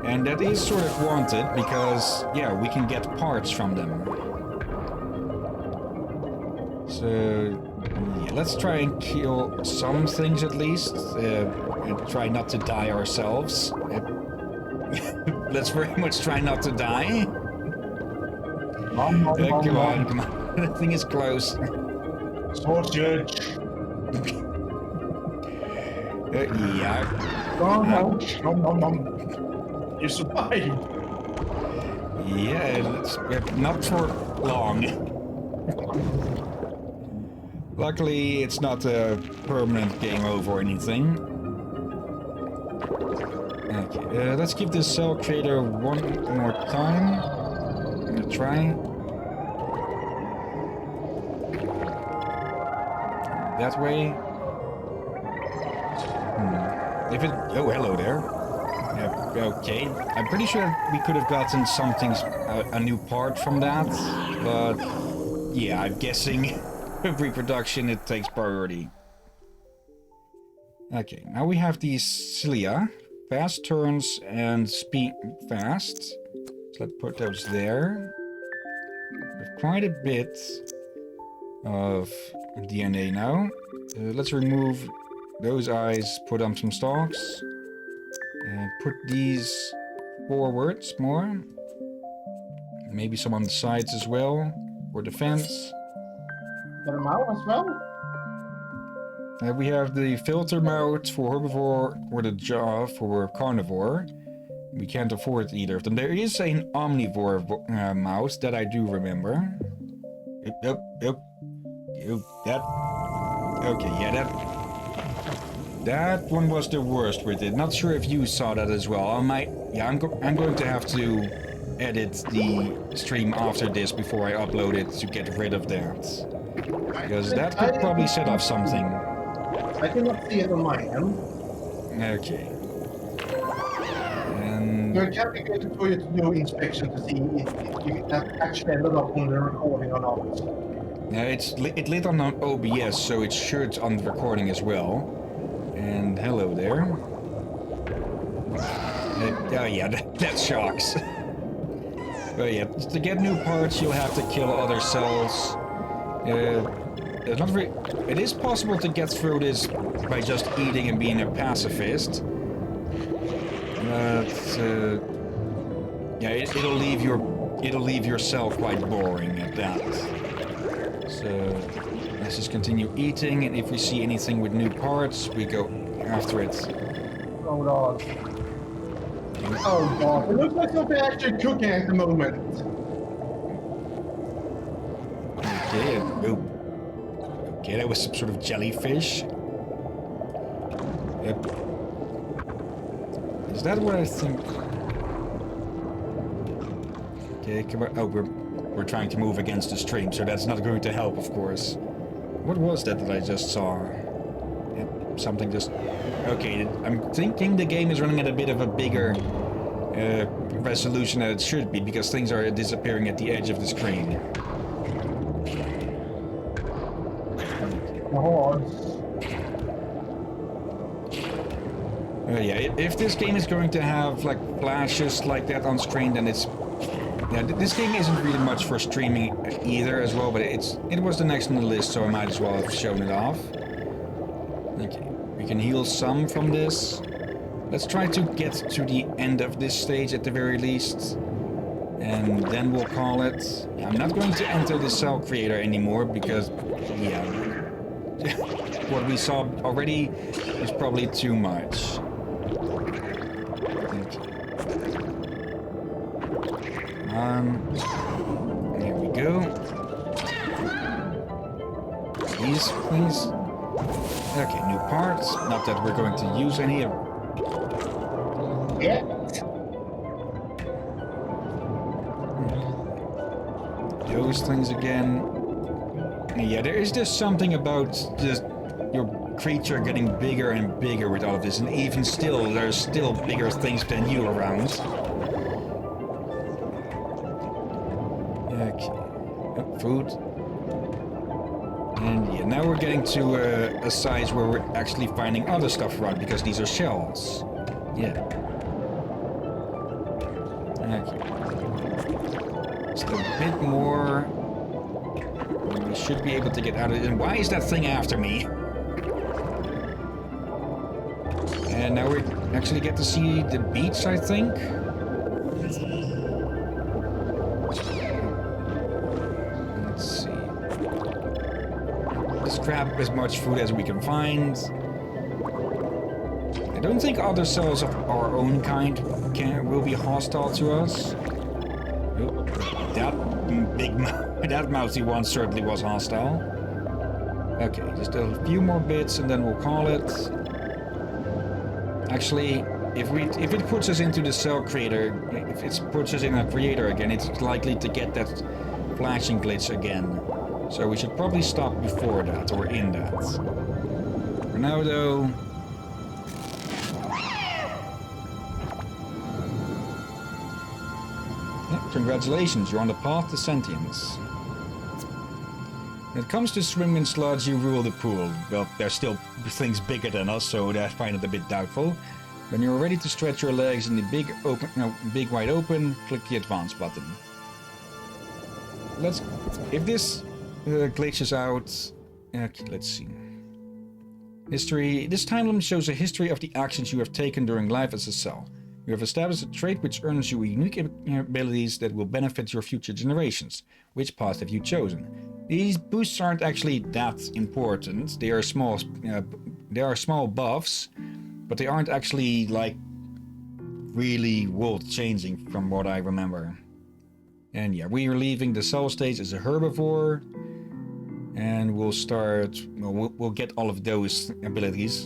And that is sort of wanted because, yeah, we can get parts from them. So, yeah, let's try and kill some things at least. And try not to die ourselves. Let's very much try not to die. Come on. That thing is close. Sausage. Yeah. You survived. Yeah, not for long. Luckily, it's not a permanent game over or anything. Okay, let's give this cell creator one more time. I'm gonna try. That way. If it... Oh, hello there. Okay. I'm pretty sure we could have gotten something... a new part from that. But... yeah, I'm guessing... reproduction, it takes priority. Okay, now we have these cilia. Fast turns and speed fast. So let's put those there. We have quite a bit of DNA now. Let's remove those eyes, put on some stalks. And put these forwards more. Maybe some on the sides as well. For defense. Got a mouth as well? We have the filter mouth for herbivore or the jaw for carnivore. We can't afford either of them. There is an omnivore mouse that I do remember. Yep. That. Okay, yeah, that one was the worst with it. Not sure if you saw that as well. I'm going to have to edit the stream after this before I upload it to get rid of that. Because that could probably set off something. I cannot see it on my end. Okay. And So it can be good for you to do inspection to see if you can actually ended up on the recording or not. it lit on OBS, so it should on the recording as well. And hello there. Oh yeah, that shocks. But yeah, to get new parts, you'll have to kill other cells. It is possible to get through this by just eating and being a pacifist. But yeah, it'll leave your cell quite boring at that. So let's just continue eating, and if we see anything with new parts, we go after it. Oh god. Oh god, it looks like something actually cooking at the moment. Okay, okay, that was some sort of jellyfish. Yep. Is that what I think? Okay, come on. Oh, we're trying to move against the stream, so that's not going to help, of course. What was that I just saw? Yep, something just... Okay, I'm thinking the game is running at a bit of a bigger resolution than it should be, because things are disappearing at the edge of the screen. Yeah, if this game is going to have like flashes like that on screen, then it's... Yeah, this game isn't really much for streaming either as well, but it was the next on the list, so I might as well have shown it off. Okay, we can heal some from this. Let's try to get to the end of this stage at the very least. And then we'll call it... Yeah, I'm not going to enter the cell creator anymore because, yeah... what we saw already is probably too much. There we go. These things. Okay, new parts. Not that we're going to use any of. Yeah. Those things again. Yeah, there is just something about just your creature getting bigger and bigger with all of this, and even still, there's still bigger things than you around. Okay, food. And yeah, now we're getting to a size where we're actually finding other stuff around, because these are shells. Yeah. Okay. Just a bit more. We should be able to get out of it. And why is that thing after me? And now we actually get to see the beach, I think. Let's see. Let's grab as much food as we can find. I don't think other cells of our own kind will be hostile to us. Oh, that mousy one certainly was hostile. Okay, just a few more bits and then we'll call it. Actually, if it puts us into the cell creator, if it puts us in a creator again, it's likely to get that flashing glitch again. So we should probably stop before that, or in that. For now though... Yeah, congratulations, you're on the path to sentience. When it comes to swimming sludge, you rule the pool. Well, there's still things bigger than us, so I find it a bit doubtful. When you're ready to stretch your legs in the big wide open, click the advance button. If this glitches out, okay, let's see. History. This time limit shows a history of the actions you have taken during life as a cell. You have established a trait which earns you unique abilities that will benefit your future generations. Which path have you chosen? These boosts aren't actually that important. They are small buffs, but they aren't actually like really world-changing from what I remember. And yeah, we are leaving the cell stage as a herbivore. And we'll start... We'll get all of those abilities.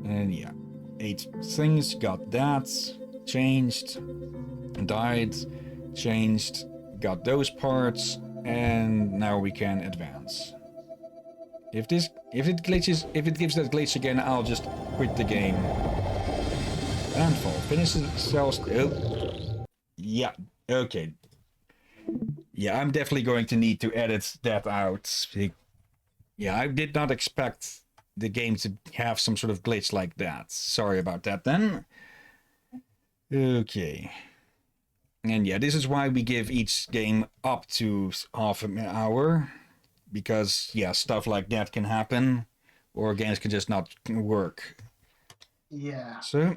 And yeah. 8 things, got that. Changed. Died. Changed. Got those parts. And now we can advance. If it glitches, if it gives that glitch again, I'll just quit the game. Landfall. Finish the cells. Oh. Yeah. Okay. Yeah, I'm definitely going to need to edit that out. Yeah, I did not expect the game to have some sort of glitch like that. Sorry about that then. Okay. And yeah, this is why we give each game up to half an hour. Because, yeah, stuff like that can happen. Or games can just not work. Yeah. So,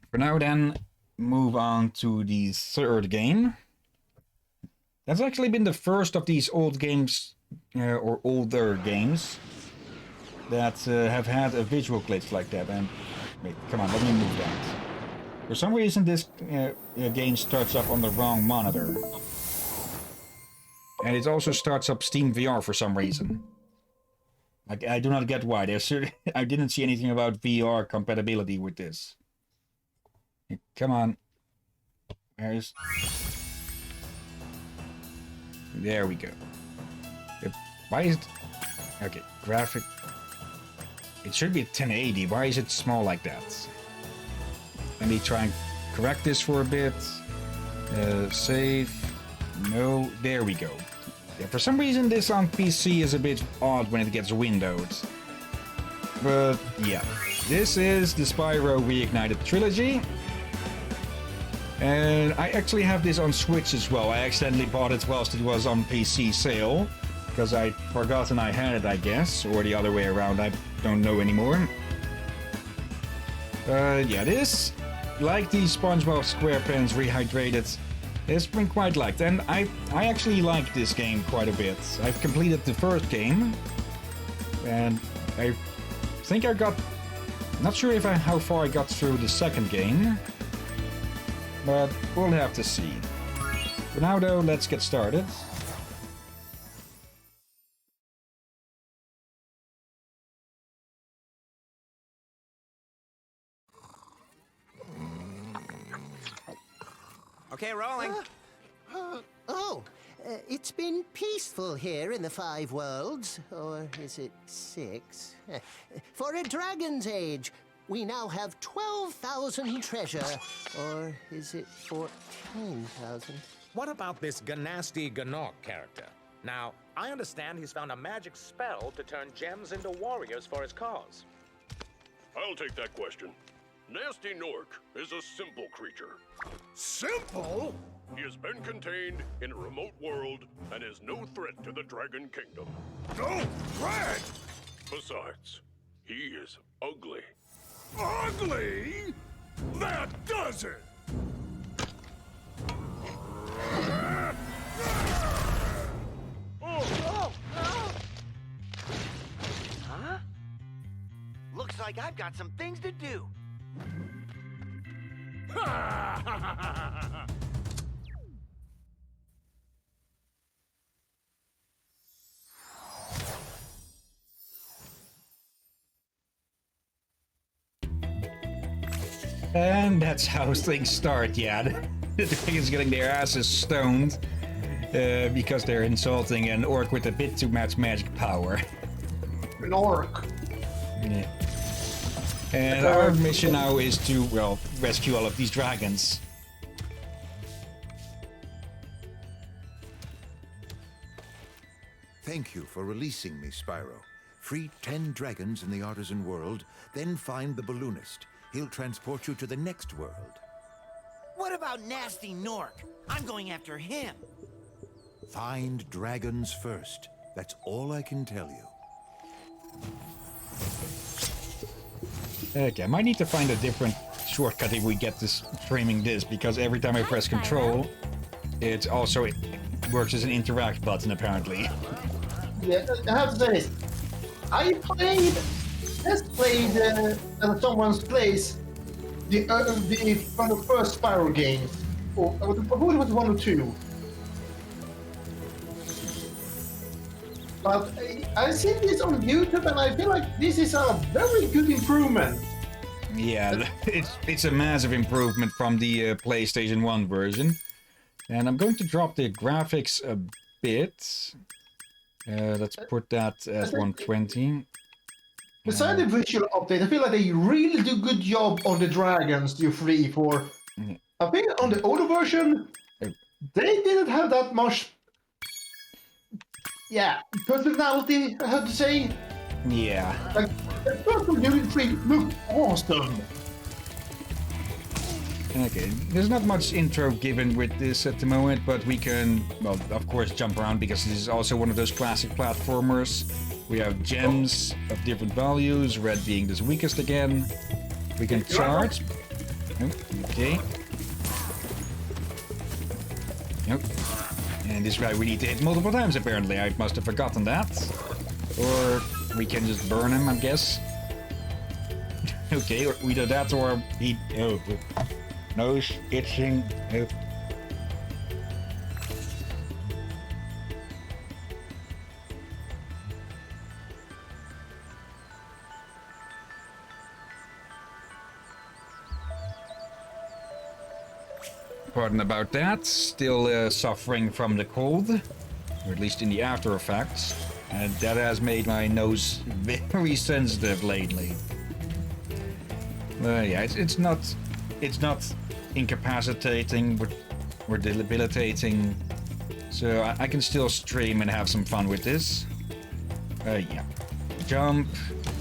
for now then, move on to the third game. That's actually been the first of these old games, or older games, that have had a visual glitch like that. And, wait, come on, let me move that. For some reason, this game starts up on the wrong monitor. And it also starts up Steam VR for some reason. I do not get why. I didn't see anything about VR compatibility with this. Come on. There we go. Why is it... Okay, graphic... It should be 1080. Why is it small like that? Let me try and correct this for a bit. Save... No, there we go. Yeah, for some reason this on PC is a bit odd when it gets windowed. But yeah, this is the Spyro Reignited trilogy. And I actually have this on Switch as well. I accidentally bought it whilst it was on PC sale. Because I'd forgotten I had it, I guess. Or the other way around, I don't know anymore. Yeah, this, like the Spongebob SquarePants Rehydrated, it's been quite liked, and I actually like this game quite a bit. I've completed the first game, and I think I got... Not sure if how far I got through the second game, but we'll have to see. For now though, let's get started. Okay, rolling. It's been peaceful here in the 5 worlds, or is it 6? For a dragon's age, we now have 12,000 treasure, or is it 14,000? What about this Ganasty Ganok character? Now, I understand he's found a magic spell to turn gems into warriors for his cause. I'll take that question. Nasty Nork is a simple creature. Simple? He has been contained in a remote world and is no threat to the Dragon Kingdom. No threat? Besides, he is ugly. Ugly? That does it! Huh? Looks like I've got some things to do. And that's how things start, yeah. The dragons getting their asses stoned because they're insulting an orc with a bit too much magic power. An orc. Yeah. And our mission now is to, well, rescue all of these dragons. Thank you for releasing me, Spyro. Free 10 dragons in the artisan world, then find the balloonist. He'll transport you to the next world. What about Nasty Nork? I'm going after him. Find dragons first. That's all I can tell you. Okay, I might need to find a different shortcut if we get this framing this, because every time I press control, it also works as an interact button, apparently. Yeah, I have to say this. I played at someone's place from the first Spyro game. Or what was 1 or 2? But I've seen this on YouTube, and I feel like this is a very good improvement. Yeah, it's a massive improvement from the PlayStation 1 version. And I'm going to drop the graphics a bit. Let's put that at 120. Besides the visual update, I feel like they really do good job on the dragons you free for. I think on the older version, they didn't have that much, personality, I have to say. Yeah. Like, the first one you free looked awesome. Okay, there's not much intro given with this at the moment, but we can, well, of course, jump around because this is also one of those classic platformers. We have gems of different values, red being the weakest again. We can charge. Okay. Yep. And this guy we need to hit multiple times, apparently. I must have forgotten that. Or we can just burn him, I guess. Okay, we do that, or he... Oh, nose itching. Oh. Pardon about that. Still suffering from the cold, or at least in the after effects, and that has made my nose very sensitive lately. Yeah, it's not incapacitating or debilitating, so I can still stream and have some fun with this. Yeah, jump,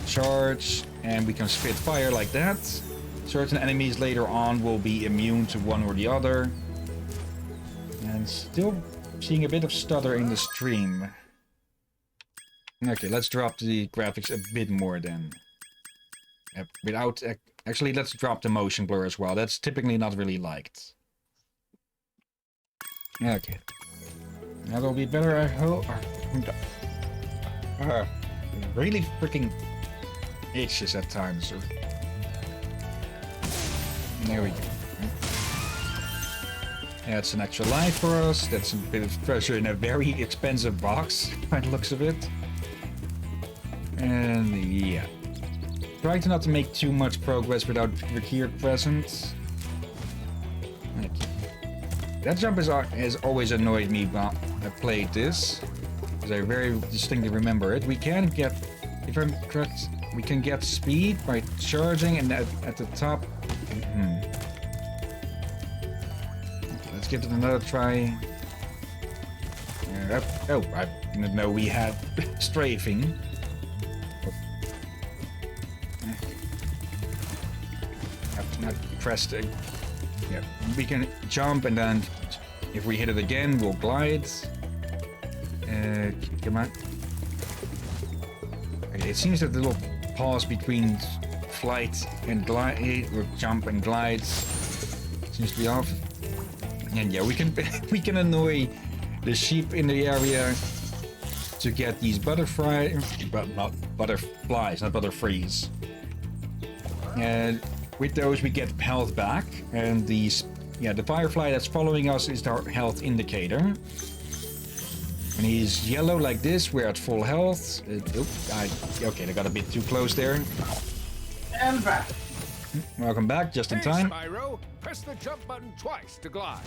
charge, and we can spit fire like that. Certain enemies later on will be immune to one or the other. And still seeing a bit of stutter in the stream. Okay, let's drop the graphics a bit more then. Without... Actually, let's drop the motion blur as well. That's typically not really liked. Okay. That'll be better, I hope. Really freaking itches at times. There we go. That's an extra life for us. That's a bit of treasure in a very expensive box, by the looks of it. And yeah. Trying to not to make too much progress without Rick present. Okay. That jump has always annoyed me while I played this, because I very distinctly remember it. We can get, if I'm correct, we can get speed by charging, and at the top. Okay, let's give it another try. Oh, I didn't know we had strafing. Not pressed. Yeah, we can jump, and then if we hit it again, we'll glide. Come on. Okay, it seems that the little pause between flight and glide, or jump and glide, seems to be off. And yeah, we can annoy the sheep in the area to get these butterflies, but not butterflies, not butterfrees. And with those, we get health back, and these, yeah, the firefly that's following us is our health indicator. When he's yellow like this, we're at full health. Okay, I got a bit too close there. And back. Welcome back, just in time. Spyro, press the jump button twice to glide,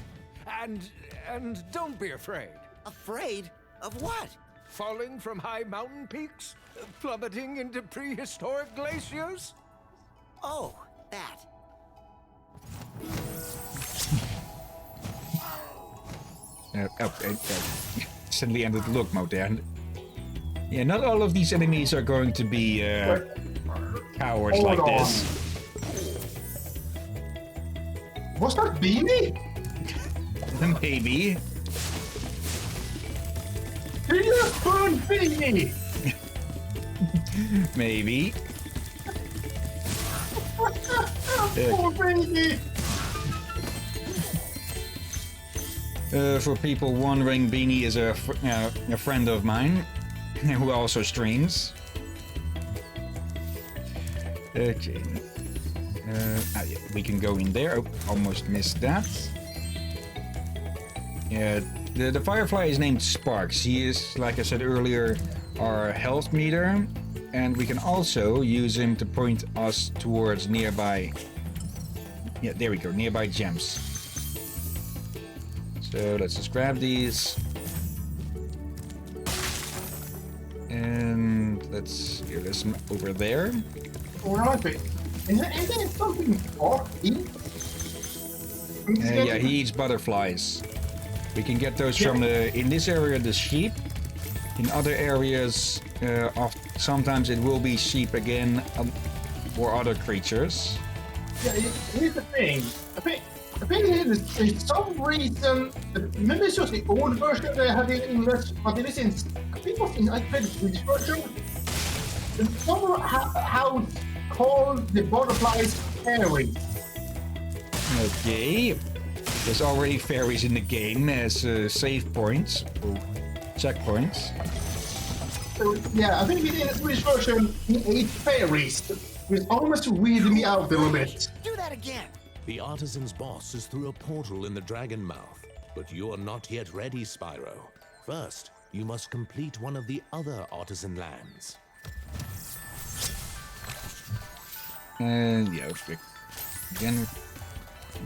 and don't be afraid. Afraid of what? Falling from high mountain peaks, plummeting into prehistoric glaciers. Oh. That. Suddenly ended the look mode there. Yeah, not all of these enemies are going to be cowards like this. Was that Beanie? Maybe. Beanie! Maybe. Poor baby! For people wondering, Beanie is a friend of mine who also streams. Okay. Yeah, we can go in there. Oh, almost missed that. Yeah, the Firefly is named Sparks. He is, like I said earlier, our health meter. And we can also use him to point us towards nearby... Yeah, there we go, nearby gems. So let's just grab these. And let's get this over there. Alright, is there something for him? Yeah, he eats butterflies. We can get those from in this area, the sheep. In other areas, sometimes it will be sheep again, or other creatures. Yeah, here's the thing. I think there's some reason, maybe it's just the old version they had in English, but it is in, I think it was in, I played the Swedish version. How called the butterflies fairies. Okay. There's already fairies in the game as save points, or checkpoints. So, yeah, I think in the Swedish version, he ate fairies, which almost weirded me out a little bit. Do that again. The artisan's boss is through a portal in the dragon mouth, but you are not yet ready, Spyro. First, you must complete one of the other artisan lands. Yeah, again,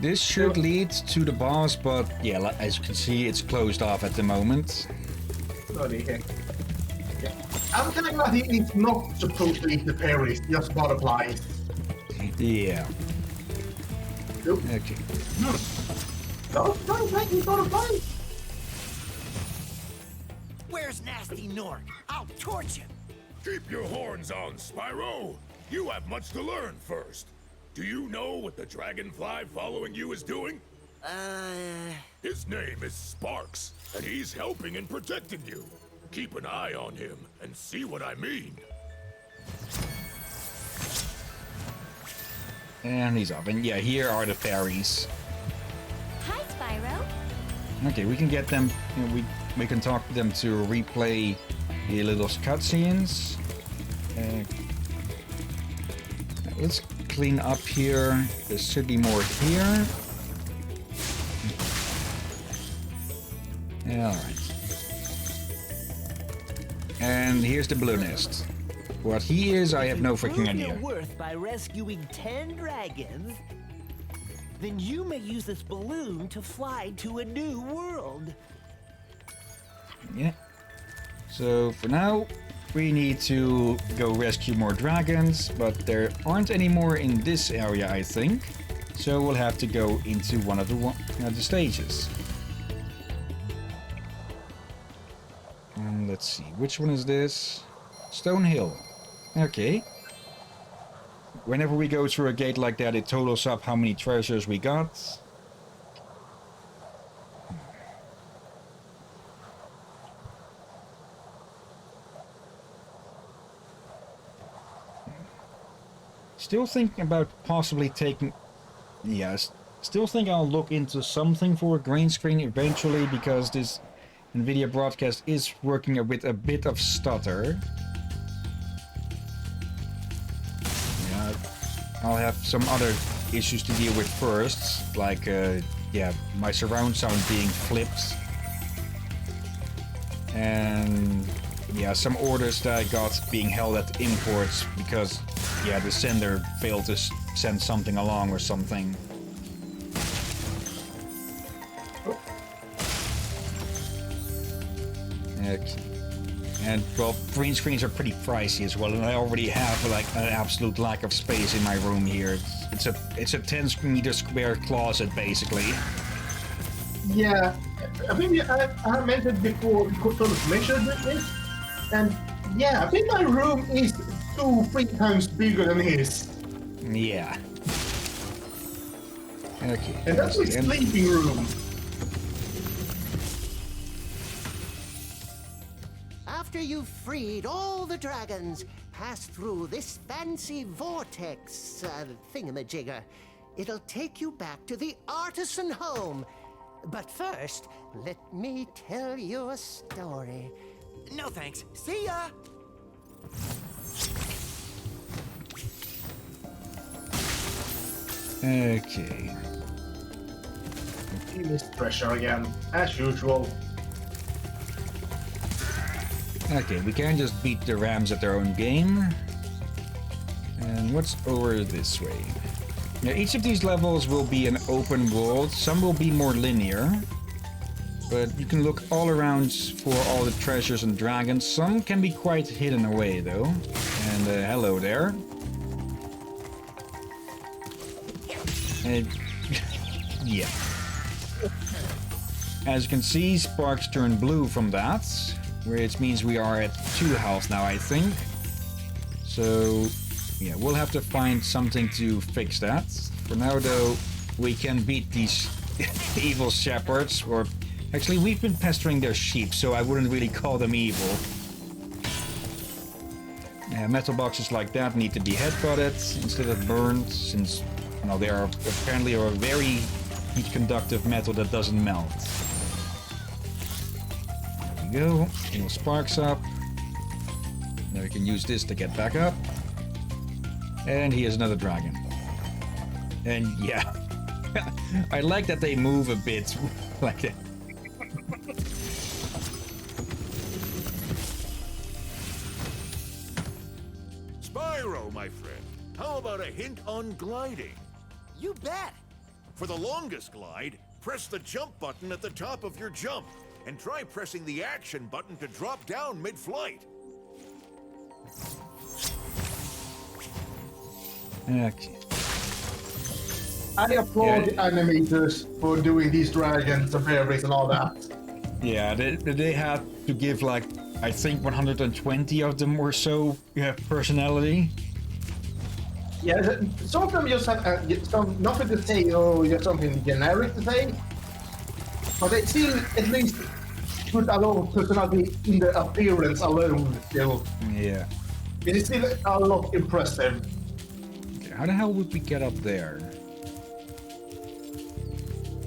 this should lead to the boss, but yeah, as you can see, it's closed off at the moment. Okay. Yeah. I'm kind of glad he's not supposed to eat the fairies, just butterflies. Yeah. Nope. Okay. Don't make me butterflies. Where's Nasty Nork? I'll torch him. Keep your horns on, Spyro. You have much to learn first. Do you know what the dragonfly following you is doing? His name is Sparks, and he's helping and protecting you. Keep an eye on him and see what I mean. And he's off. And yeah, here are the fairies. Hi, Spyro. Okay, we can get them. You know, we can talk to them to replay the little cutscenes. Let's clean up here. There should be more here. Alright. And here's the balloonist. What he is, I have no freaking idea. Prove your worth by rescuing 10 dragons, then you may use this balloon to fly to a new world. Yeah. So for now, we need to go rescue more dragons, but there aren't any more in this area, I think. So we'll have to go into one of the stages. And let's see, which one is this? Stone Hill. Okay. Whenever we go through a gate like that, it totals up how many treasures we got. Still thinking about possibly taking... Yes, still think I'll look into something for a green screen eventually, because this NVIDIA broadcast is working with a bit of stutter. Yeah, I'll have some other issues to deal with first, like, yeah, my surround sound being flipped. And... yeah, some orders that I got being held at imports because, yeah, the sender failed to send something along or something. Okay. And, well, green screens are pretty pricey as well, and I already have, like, an absolute lack of space in my room here. It's a 10-meter square closet, basically. Yeah, I think I mentioned before, we could sort of measure this. And yeah, I think my room is 2-3 times bigger than his. Yeah. Okay. And that's my sleeping room. After you've freed all the dragons, pass through this fancy vortex thingamajigger. It'll take you back to the artisan home. But first, let me tell you a story. No thanks. See ya! Okay. He missed pressure again, as usual. Okay, we can't just beat the Rams at their own game. And what's over this way? Now, each of these levels will be an open world. Some will be more linear. But you can look all around for all the treasures and dragons. Some can be quite hidden away, though. And hello there. And yeah. As you can see, sparks turn blue from that, which means we are at 2 health now, I think. So, yeah, we'll have to find something to fix that. For now, though, we can beat these evil shepherds, or actually, we've been pestering their sheep, so I wouldn't really call them evil. Metal boxes like that need to be headbutted instead of burned, since they are apparently a very heat-conductive metal that doesn't melt. There we go. Little sparks up. Now we can use this to get back up. And here's another dragon. And yeah, I like that they move a bit like that. Spyro, my friend, how about a hint on gliding? You bet! For the longest glide, press the jump button at the top of your jump, and try pressing the action button to drop down mid-flight. Okay. I applaud the animators for doing these dragons and fairies and all that. Yeah, they had to give like, I think 120 of them or so personality. Yeah, some of them just have nothing to say or just something generic to say. But they still at least put a lot of personality in the appearance alone still. Yeah. It is still a lot impressive. Okay, how the hell would we get up there?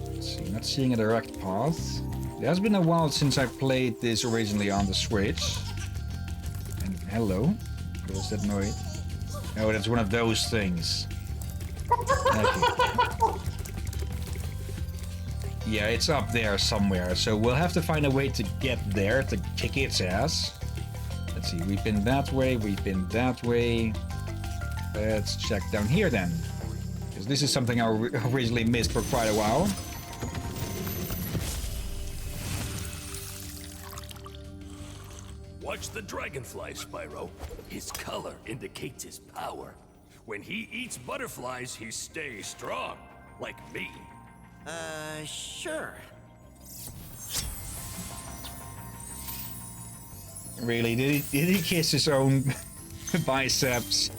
Let's see, not seeing a direct path. It has been a while since I played this originally on the Switch. And hello. What was that noise? Oh, that's one of those things. Okay. Yeah, it's up there somewhere, so we'll have to find a way to get there to kick its ass. Let's see, we've been that way, we've been that way. Let's check down here then. Because this is something I originally missed for quite a while. Watch the dragonfly, Spyro. His color indicates his power. When he eats butterflies, he stays strong. Like me. Sure. Really? Did he kiss his own biceps?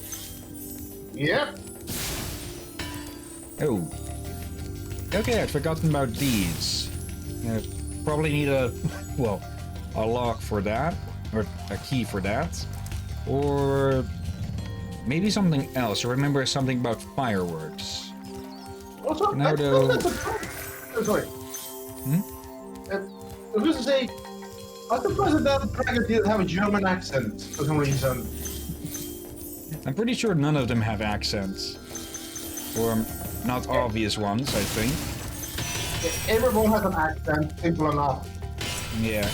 Yep. Oh. Okay, I'd forgotten about these. Probably need a lock for that. Or a key for that. Or maybe something else. I remember something about fireworks. Also, now though... sorry. I was going to say, I'm surprised that dragon didn't have a German accent for some reason. I'm pretty sure none of them have accents. Or not obvious ones, I think. Everyone has an accent, simple enough. Yeah.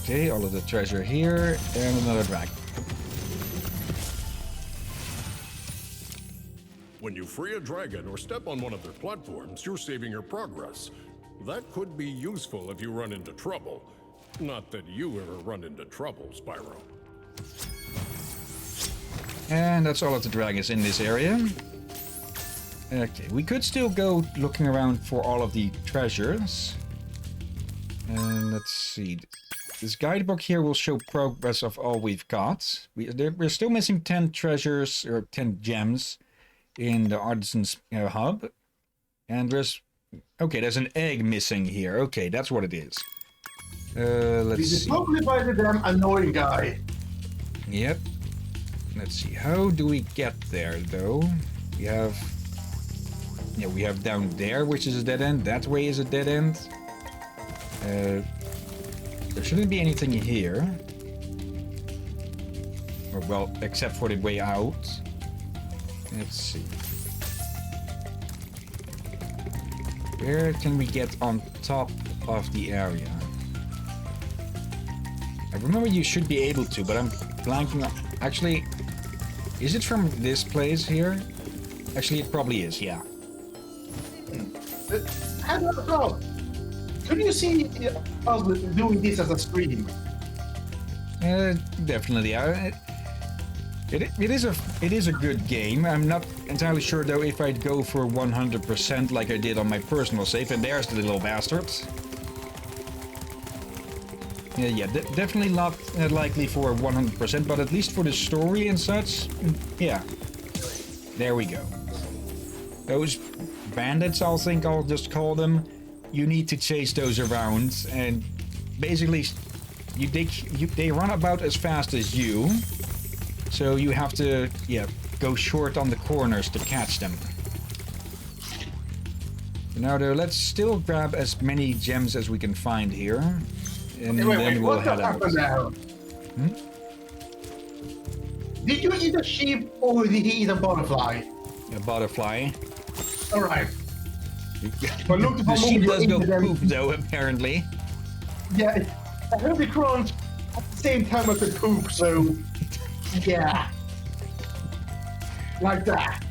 Okay, all of the treasure here, and another dragon. When you free a dragon or step on one of their platforms, you're saving your progress. That could be useful if you run into trouble. Not that you ever run into trouble, Spyro. And that's all of the dragons in this area. Okay, we could still go looking around for all of the treasures. And let's see. This guidebook here will show progress of all we've got. We're still missing 10 treasures, or 10 gems, in the Artisan's hub. And there's an egg missing here. Okay, that's what it is. Let's This is see. probably by the damn annoying guy. Yep. Let's see. How do we get there, though? We have down there, which is a dead end. That way is a dead end. There shouldn't be anything here. Or, well, except for the way out. Let's see. Where can we get on top of the area? I remember you should be able to, but I'm blanking on... Actually, is it from this place here? Actually, it probably is, yeah. I don't know. Could you see us doing this as a stream? Definitely. It is a good game. I'm not entirely sure though if I'd go for 100% like I did on my personal save. And there's the little bastards. Yeah, definitely not likely for 100%, but at least for the story and such, yeah. There we go. Those bandits, I think I'll just call them. You need to chase those around, and basically, they run about as fast as you. So you have to, yeah, go short on the corners to catch them. Now though, let's still grab as many gems as we can find here. And then we'll head out. Did you eat a sheep or did you eat a butterfly? A butterfly. Alright. The sheep does go poof though, apparently. Yeah, I heard the crunch at the same time as the poop, so... Yeah. Like that.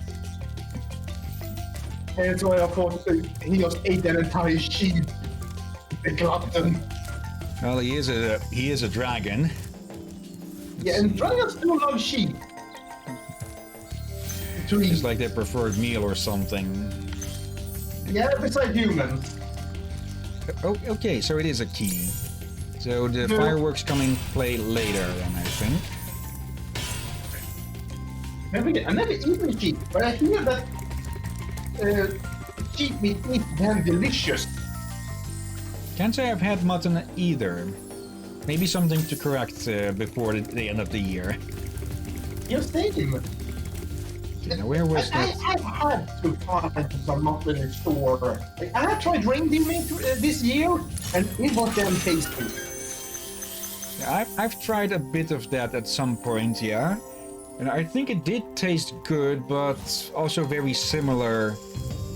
And so I thought he just ate an entire sheep. A glutton. Well, he is a dragon. Yeah, and dragons do love sheep. It's like their preferred meal or something. Yeah, besides humans. Oh, okay, so it is a key. So the fireworks come in play later, then I think. I never eaten sheep, but I hear that sheep meat is damn delicious. Can't say I've had mutton either. Maybe something to correct before the end of the year. You're saying. Now, where was that? I had to find some mutton in the store. I have tried reindeer meat this year, and it was damn tasty. I've tried a bit of that at some point, yeah. And I think it did taste good, but also very similar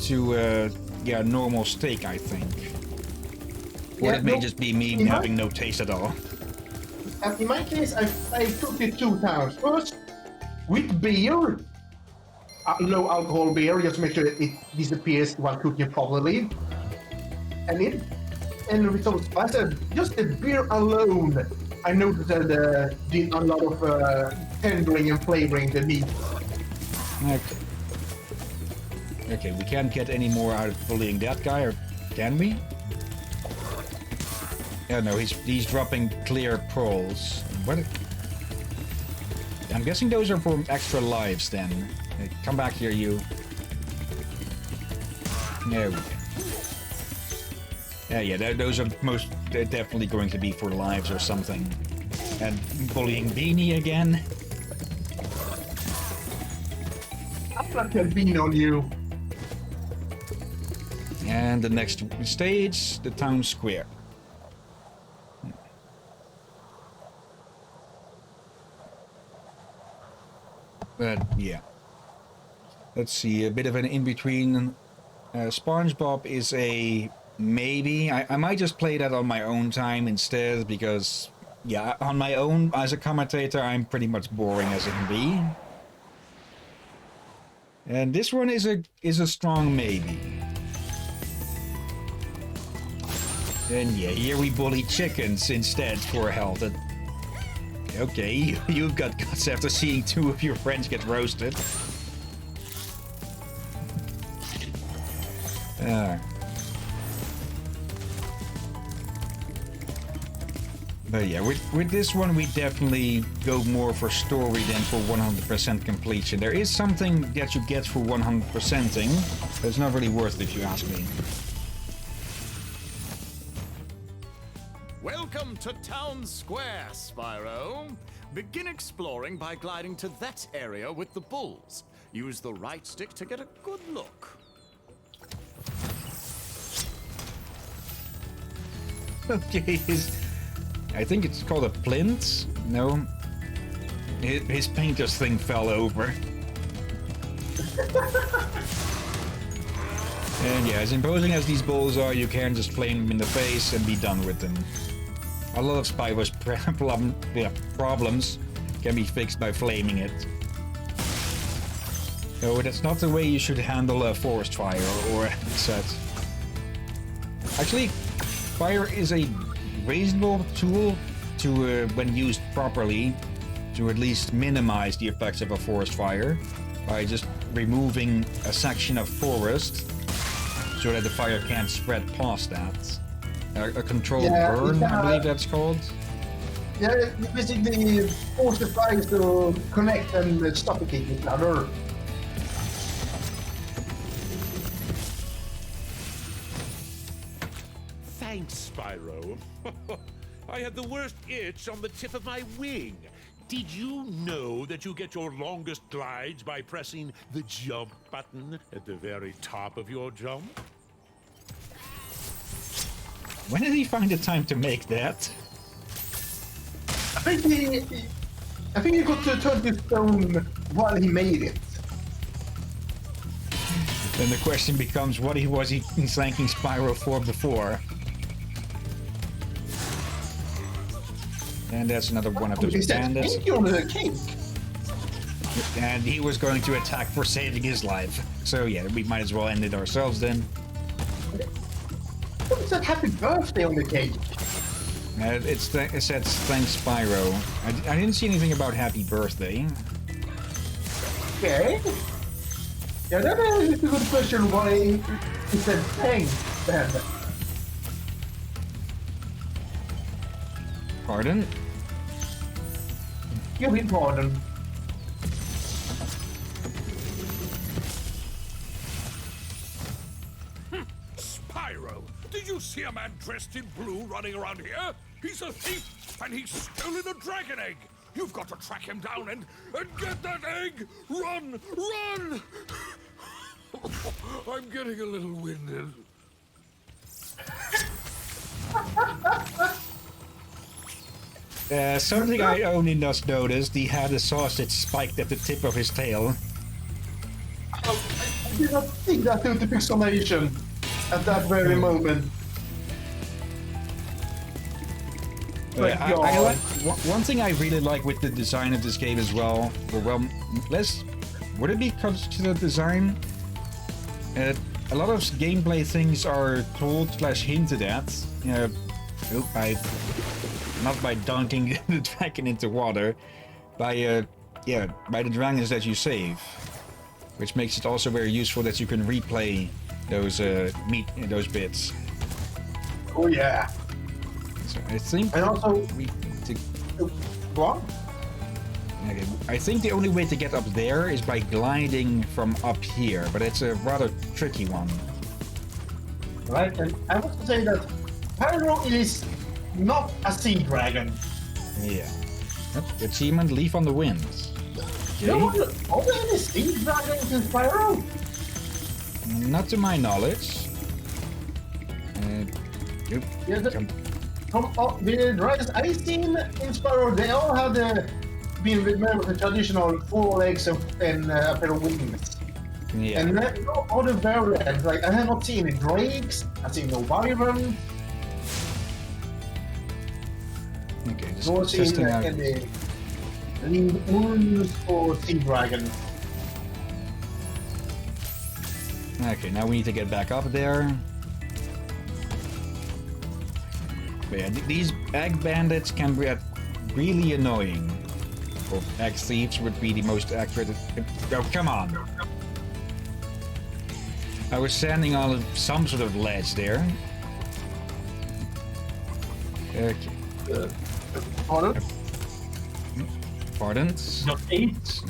to yeah, normal steak, I think. Or it may just be me having no taste at all. In my case, I cooked it 2 times. First, with beer, low alcohol beer, just to make sure it disappears while cooking it properly. And with some spice, just the beer alone, I noticed that did a lot of tendering and flavoring the meat. Okay, we can't get any more out of bullying that guy, or can we? Yeah, no, he's dropping clear pearls. What? I'm guessing those are for extra lives then. Hey, come back here, you. There we go. Yeah, those are they're definitely going to be for lives or something. And bullying Beanie again. I'm not gonna bean on you. And the next stage, the town square. But yeah, let's see, a bit of an in-between. Spongebob is a maybe. I might just play that on my own time instead, because yeah, on my own as a commentator I'm pretty much boring as it can be. And this one is a strong maybe. And yeah, here we bully chickens instead for health. Okay, you've got guts after seeing 2 of your friends get roasted. But yeah, with this one we definitely go more for story than for 100% completion. There is something that you get for 100%ing, but it's not really worth it if you ask me. Welcome to Town Square, Spyro. Begin exploring by gliding to that area with the bulls. Use the right stick to get a good look. Okay, I think it's called a plinth? No? his painter's thing fell over. And yeah, as imposing as these balls are, you can just flame them in the face and be done with them. A lot of Spyro's problems can be fixed by flaming it. No, that's not the way you should handle a forest fire or such. Actually, fire is a reasonable tool to, when used properly, to at least minimize the effects of a forest fire by just removing a section of forest so that the fire can't spread past that. A controlled burn, I believe that's called. Yeah, basically force the fire to connect and suffocate each other. Thanks, Spyro. I had the worst itch on the tip of my wing. Did you know that you get your longest glides by pressing the jump button at the very top of your jump? When did he find the time to make that? I think he got to 20 stone while he made it. Then the question becomes, what was he thanking Spyro for before? And that's another one of those bandits. And he was going to attack for saving his life. So yeah, we might as well end it ourselves then. What is that happy birthday on the cake? It says thanks Spyro. I didn't see anything about happy birthday. Okay. Yeah, that is a good question why he said thanks then. Pardon? You mean pardon? Spyro, did you see a man dressed in blue running around here? He's a thief, and he's stolen a dragon egg. You've got to track him down and get that egg. Run, run! I'm getting a little winded. Something I only just noticed, he had a sausage spiked at the tip of his tail. I did not think that through the pixelation at that very moment. I like, one thing I really like with the design of this game as well, would it be comes to the design? A lot of gameplay things are told / hinted at. Not by dunking the dragon into water, by the dragons that you save, which makes it also very useful that you can replay those bits. Oh yeah. So I think. And also, what? Okay, I think the only way to get up there is by gliding from up here, but it's a rather tricky one. Right, and I want to say that Spyro is not a sea dragon. Yeah. Achievement, Leaf on the Wind. Okay. No, are there any sea dragons in Spyro? Not to my knowledge. From the dragons I've seen in Spyro, they all have been remembered the traditional 4 legs and a pair of wings. Yeah. And then no other variants. Like I have not seen any drakes. I've seen no wyvern. Okay, just Nor seen testing out. any wolves or sea dragons. Okay, now we need to get back up there. But yeah, these egg bandits can be really annoying. Or egg thieves would be the most accurate. Oh, come on! I was standing on some sort of ledge there. Okay. Pardon? Pardons? Not 8?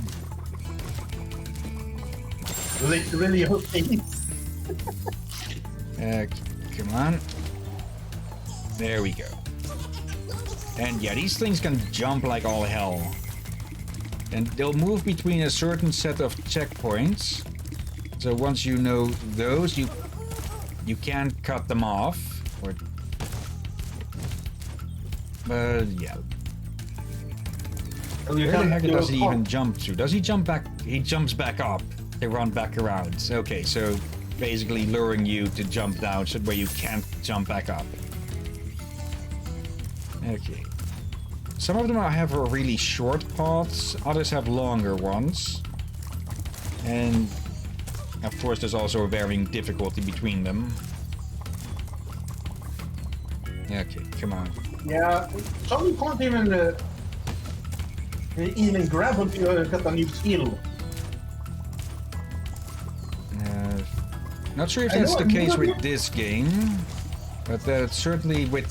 Literally your 8? Come on. There we go. And yeah, these things can jump like all hell. And they'll move between a certain set of checkpoints. So once you know those, you can't cut them off. But yeah. Where the heck does he even jump to? Does he jump back? He jumps back up. They run back around. Okay, so basically luring you to jump down so where you can't jump back up. Okay. Some of them have a really short paths, others have longer ones. And of course there's also a varying difficulty between them. Okay, come on. Yeah, some you can't even grab until you get a new skill. Not sure if that's the case with this game, but certainly with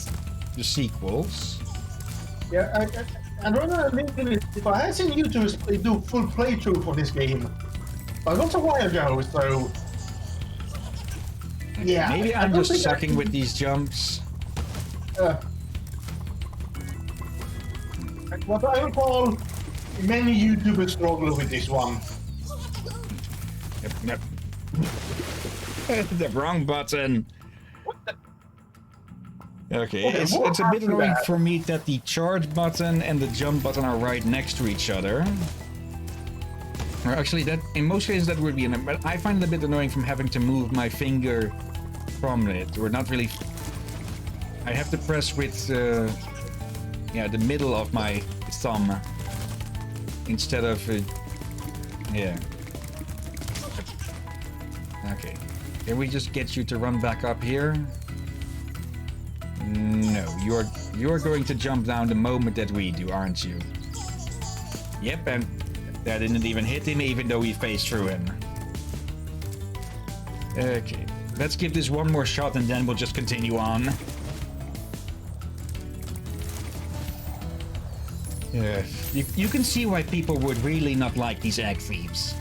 the sequels. Yeah, I don't know if I had seen YouTubers do full playthrough for this game. But not a while ago, so... Yeah. Maybe I'm just sucking with these jumps. What I recall, many YouTubers struggle with this one. Yep. The wrong button. Okay, it's a bit annoying for me that the charge button and the jump button are right next to each other. Or actually, that in most cases that would be annoying, but I find it a bit annoying from having to move my finger from it, or not really. I have to press with yeah, the middle of my thumb instead of yeah. Okay, can we just get you to run back up here? No, you're going to jump down the moment that we do, aren't you? Yep, and that didn't even hit him, even though we phased through him. Okay, let's give this one more shot and then we'll just continue on. You can see why people would really not like these egg thieves.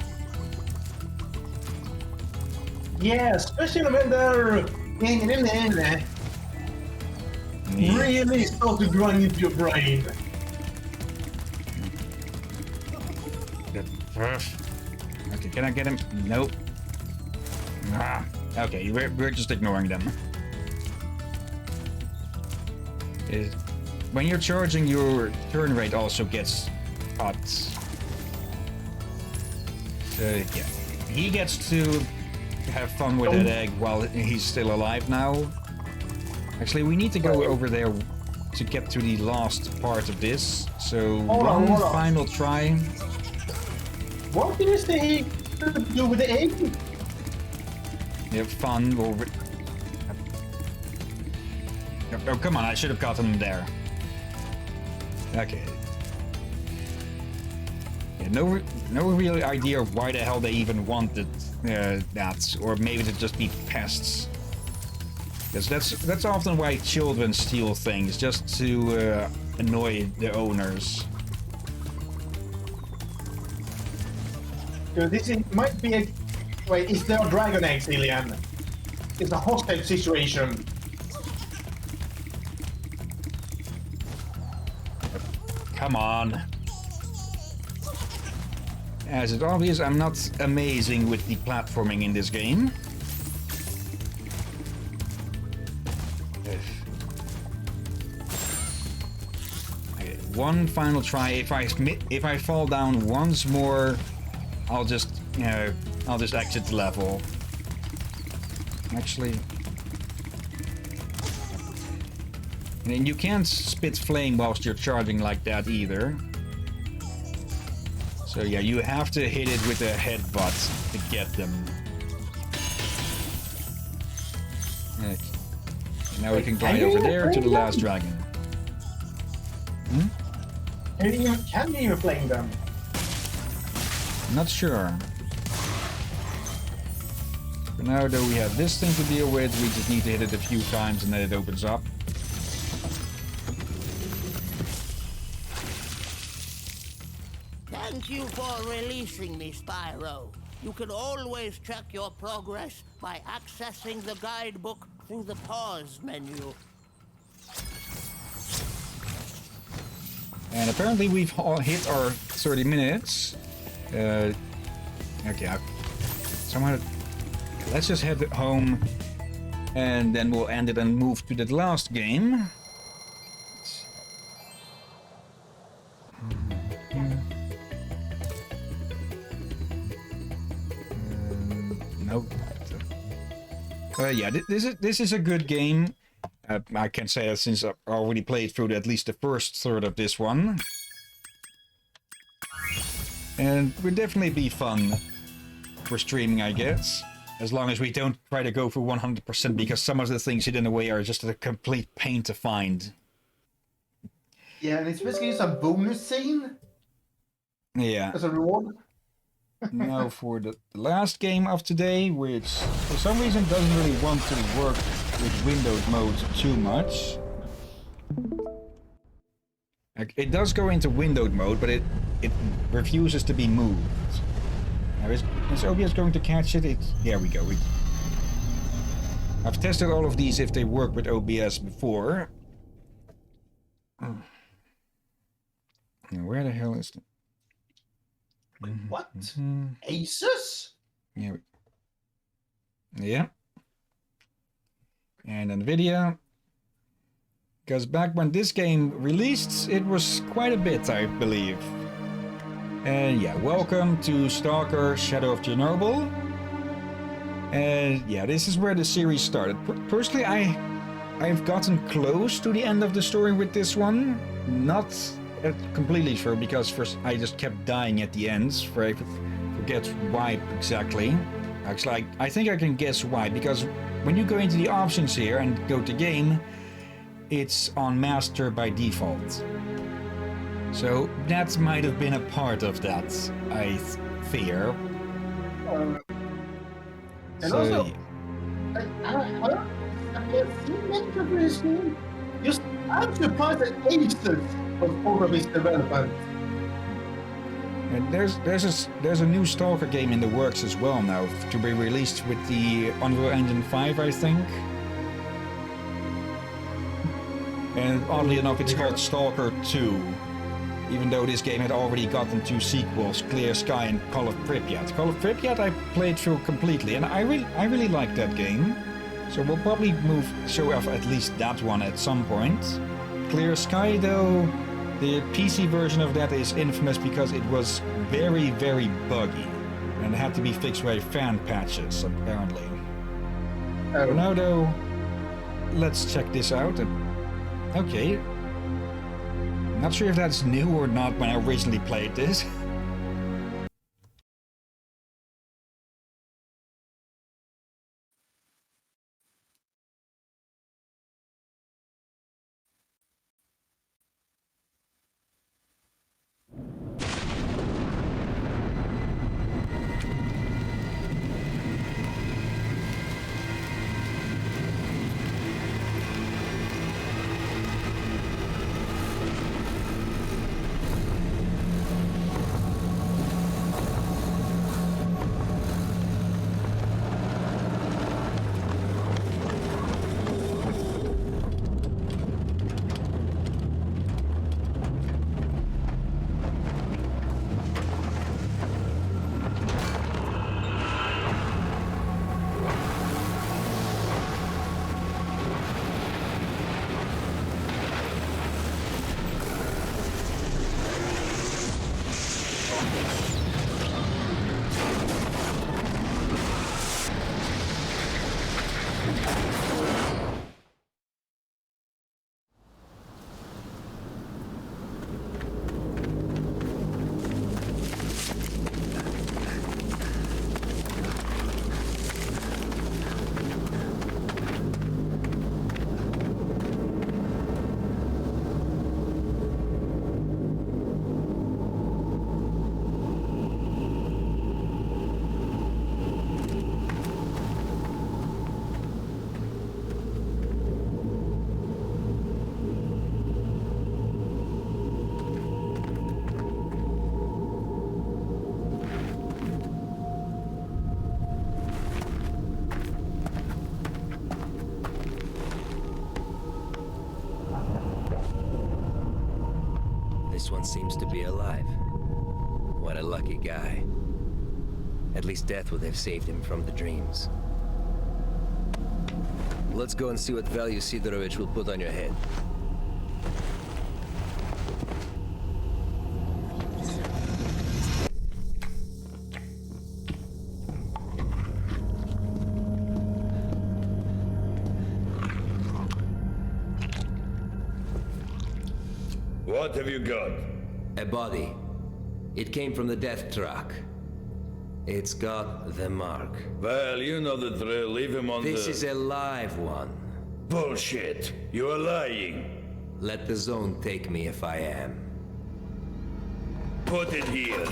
Yeah, especially when they're hanging in there. Really start to grind into your brain. Okay, can I get him? Nope. Okay, we're just ignoring them. When you're charging, your turn rate also gets cut. So yeah, he gets to have fun with that egg while he's still alive now. Actually, we need to go over there to get to the last part of this. So one final try. What did you say to do with the egg? Yeah, fun. Oh, come on, I should have gotten him there. Okay. Yeah, no real idea of why the hell they even wanted that, or maybe to just be pests. Because that's often why children steal things, just to annoy the owners. So this might be a... Wait, is there a dragon egg, Hillyan? It's a hostage situation. Come on. As it's obvious, I'm not amazing with the platforming in this game. Okay, one final try. If I fall down once more, I'll just exit the level. Actually, and you can't spit flame whilst you're charging like that either. So yeah, you have to hit it with a headbutt to get them. Okay. Now we can glide over there to the last dragon. Can you even flame them? Not sure. For now, though, we have this thing to deal with. We just need to hit it a few times and then it opens up. Thank you for releasing me, Spyro. You can always track your progress by accessing the guidebook through the pause menu. And apparently we've hit our 30 minutes. Okay, somehow let's just head home and then we'll end it and move to the last game. no. Yeah, this is a good game. I can say that since I've already played through at least the first third of this one. And it would definitely be fun for streaming, I guess. As long as we don't try to go for 100%, because some of the things hidden away are just a complete pain to find. Yeah, and it's basically just a bonus scene. Yeah. As a reward. Now for the last game of today, which for some reason doesn't really want to work with windowed mode too much. Like, it does go into windowed mode, but it refuses to be moved. Now is OBS going to catch it? There we go. I've tested all of these if they work with OBS before. Now, where the hell is the... What? Asus? Yeah. Yeah. And NVIDIA. Because back when this game released, it was quite a bit, I believe. And yeah, welcome to Stalker Shadow of Chernobyl. And yeah, this is where the series started. Personally, I've gotten close to the end of the story with this one. Not completely sure, because first I just kept dying at the end. I forget why exactly. Actually, I think I can guess why, because when you go into the options here and go to game, it's on master by default. So that might have been a part of that, I fear. And so, also, I can't see much of this game. I'm surprised that Asus was part of its development. and there's a new Stalker game in the works as well now, to be released with the Unreal Engine 5, I think. And oddly enough, it's called Stalker 2. Even though this game had already gotten 2 sequels, Clear Sky and Call of Pripyat. Call of Pripyat I played through completely, and I really like that game. So we'll probably show off at least that one at some point. Clear Sky, though, the PC version of that is infamous because it was very, very buggy. And had to be fixed by fan patches, apparently. For now, though, let's check this out. Okay. Not sure if that's new or not when I originally played this. This one seems to be alive. What a lucky guy. At least death would have saved him from the dreams. Let's go and see what value Sidorovich will put on your head. What have you got? A body. It came from the death truck. It's got the mark. Well, you know the drill. Leave him on This is a live one. Bullshit. You are lying. Let the zone take me if I am. Put it here.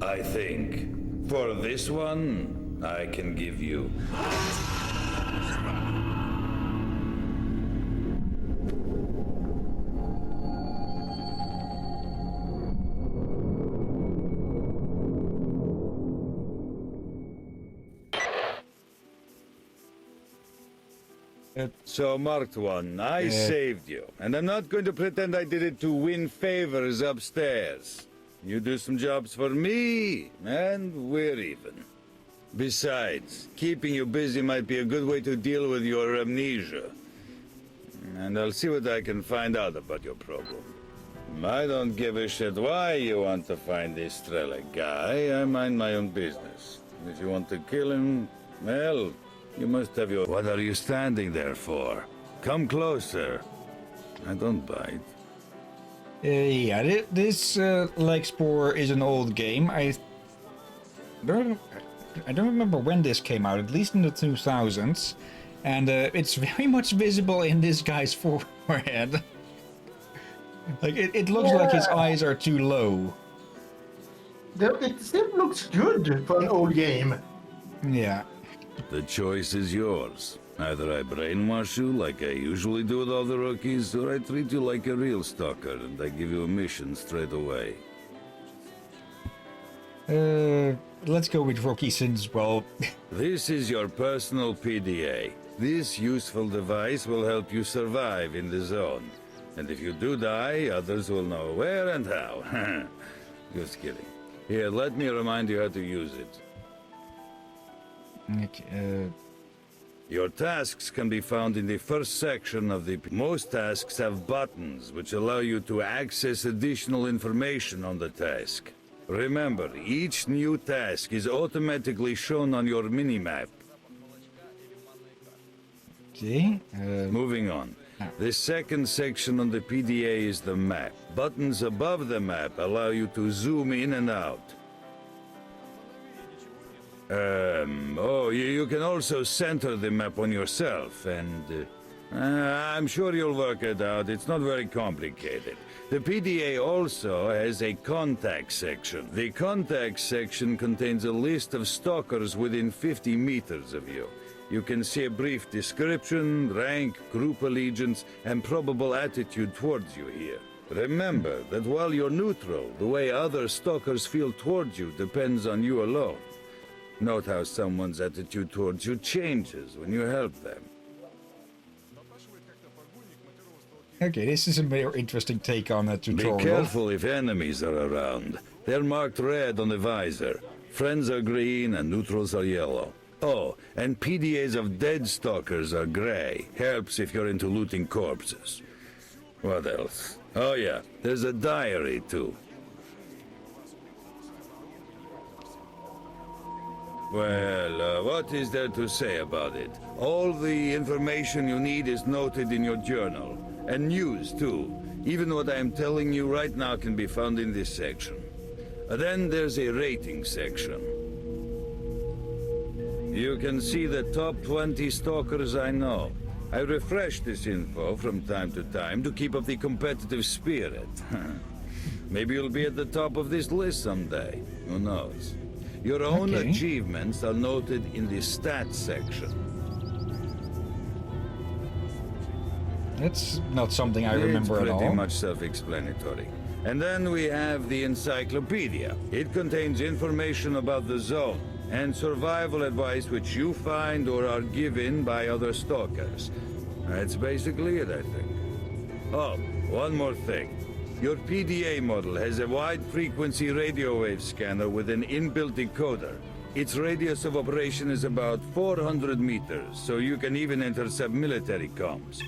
I think for this one, I can give you. So, marked one, I saved you. And I'm not going to pretend I did it to win favors upstairs. You do some jobs for me, and we're even. Besides, keeping you busy might be a good way to deal with your amnesia. And I'll see what I can find out about your problem. I don't give a shit why you want to find this Strelec guy. I mind my own business. If you want to kill him, well, you must have your... What are you standing there for? Come closer. I don't bite. Yeah, this like Spore is an old game. I don't remember when this came out, at least in the 2000s. And it's very much visible in this guy's forehead. Like, it looks like his eyes are too low. It still looks good for an old game. Yeah. The choice is yours. Either I brainwash you like I usually do with all the rookies, or I treat you like a real stalker and I give you a mission straight away. Let's go with rookie since, well... This is your personal PDA. This useful device will help you survive in the zone. And if you do die, others will know where and how. Just kidding. Here, let me remind you how to use it. Okay, Your tasks can be found in the first section of the... Most tasks have buttons, which allow you to access additional information on the task. Remember, each new task is automatically shown on your minimap. Okay. Moving on. The second section on the PDA is the map. Buttons above the map allow you to zoom in and out. You can also center the map on yourself, and I'm sure you'll work it out. It's not very complicated. The PDA also has a contact section. The contact section contains a list of stalkers within 50 meters of you. You can see a brief description, rank, group allegiance, and probable attitude towards you here. Remember that while you're neutral, the way other stalkers feel towards you depends on you alone. Note how someone's attitude towards you changes when you help them. Okay, this is a very interesting take on a tutorial. Be careful if enemies are around. They're marked red on the visor. Friends are green and neutrals are yellow. Oh, and PDAs of dead stalkers are gray. Helps if you're into looting corpses. What else? Oh yeah, there's a diary too. Well, what is there to say about it? All the information you need is noted in your journal. And news, too. Even what I am telling you right now can be found in this section. Then there's a rating section. You can see the top 20 stalkers I know. I refresh this info from time to time to keep up the competitive spirit. Maybe you'll be at the top of this list someday. Who knows? Your own achievements are noted in the stats section. That's not something I remember at all. It's pretty much self-explanatory. And then we have the encyclopedia. It contains information about the zone and survival advice which you find or are given by other stalkers. That's basically it, I think. Oh, one more thing. Your PDA model has a wide-frequency radio wave scanner with an inbuilt decoder. Its radius of operation is about 400 meters, so you can even intercept military comms.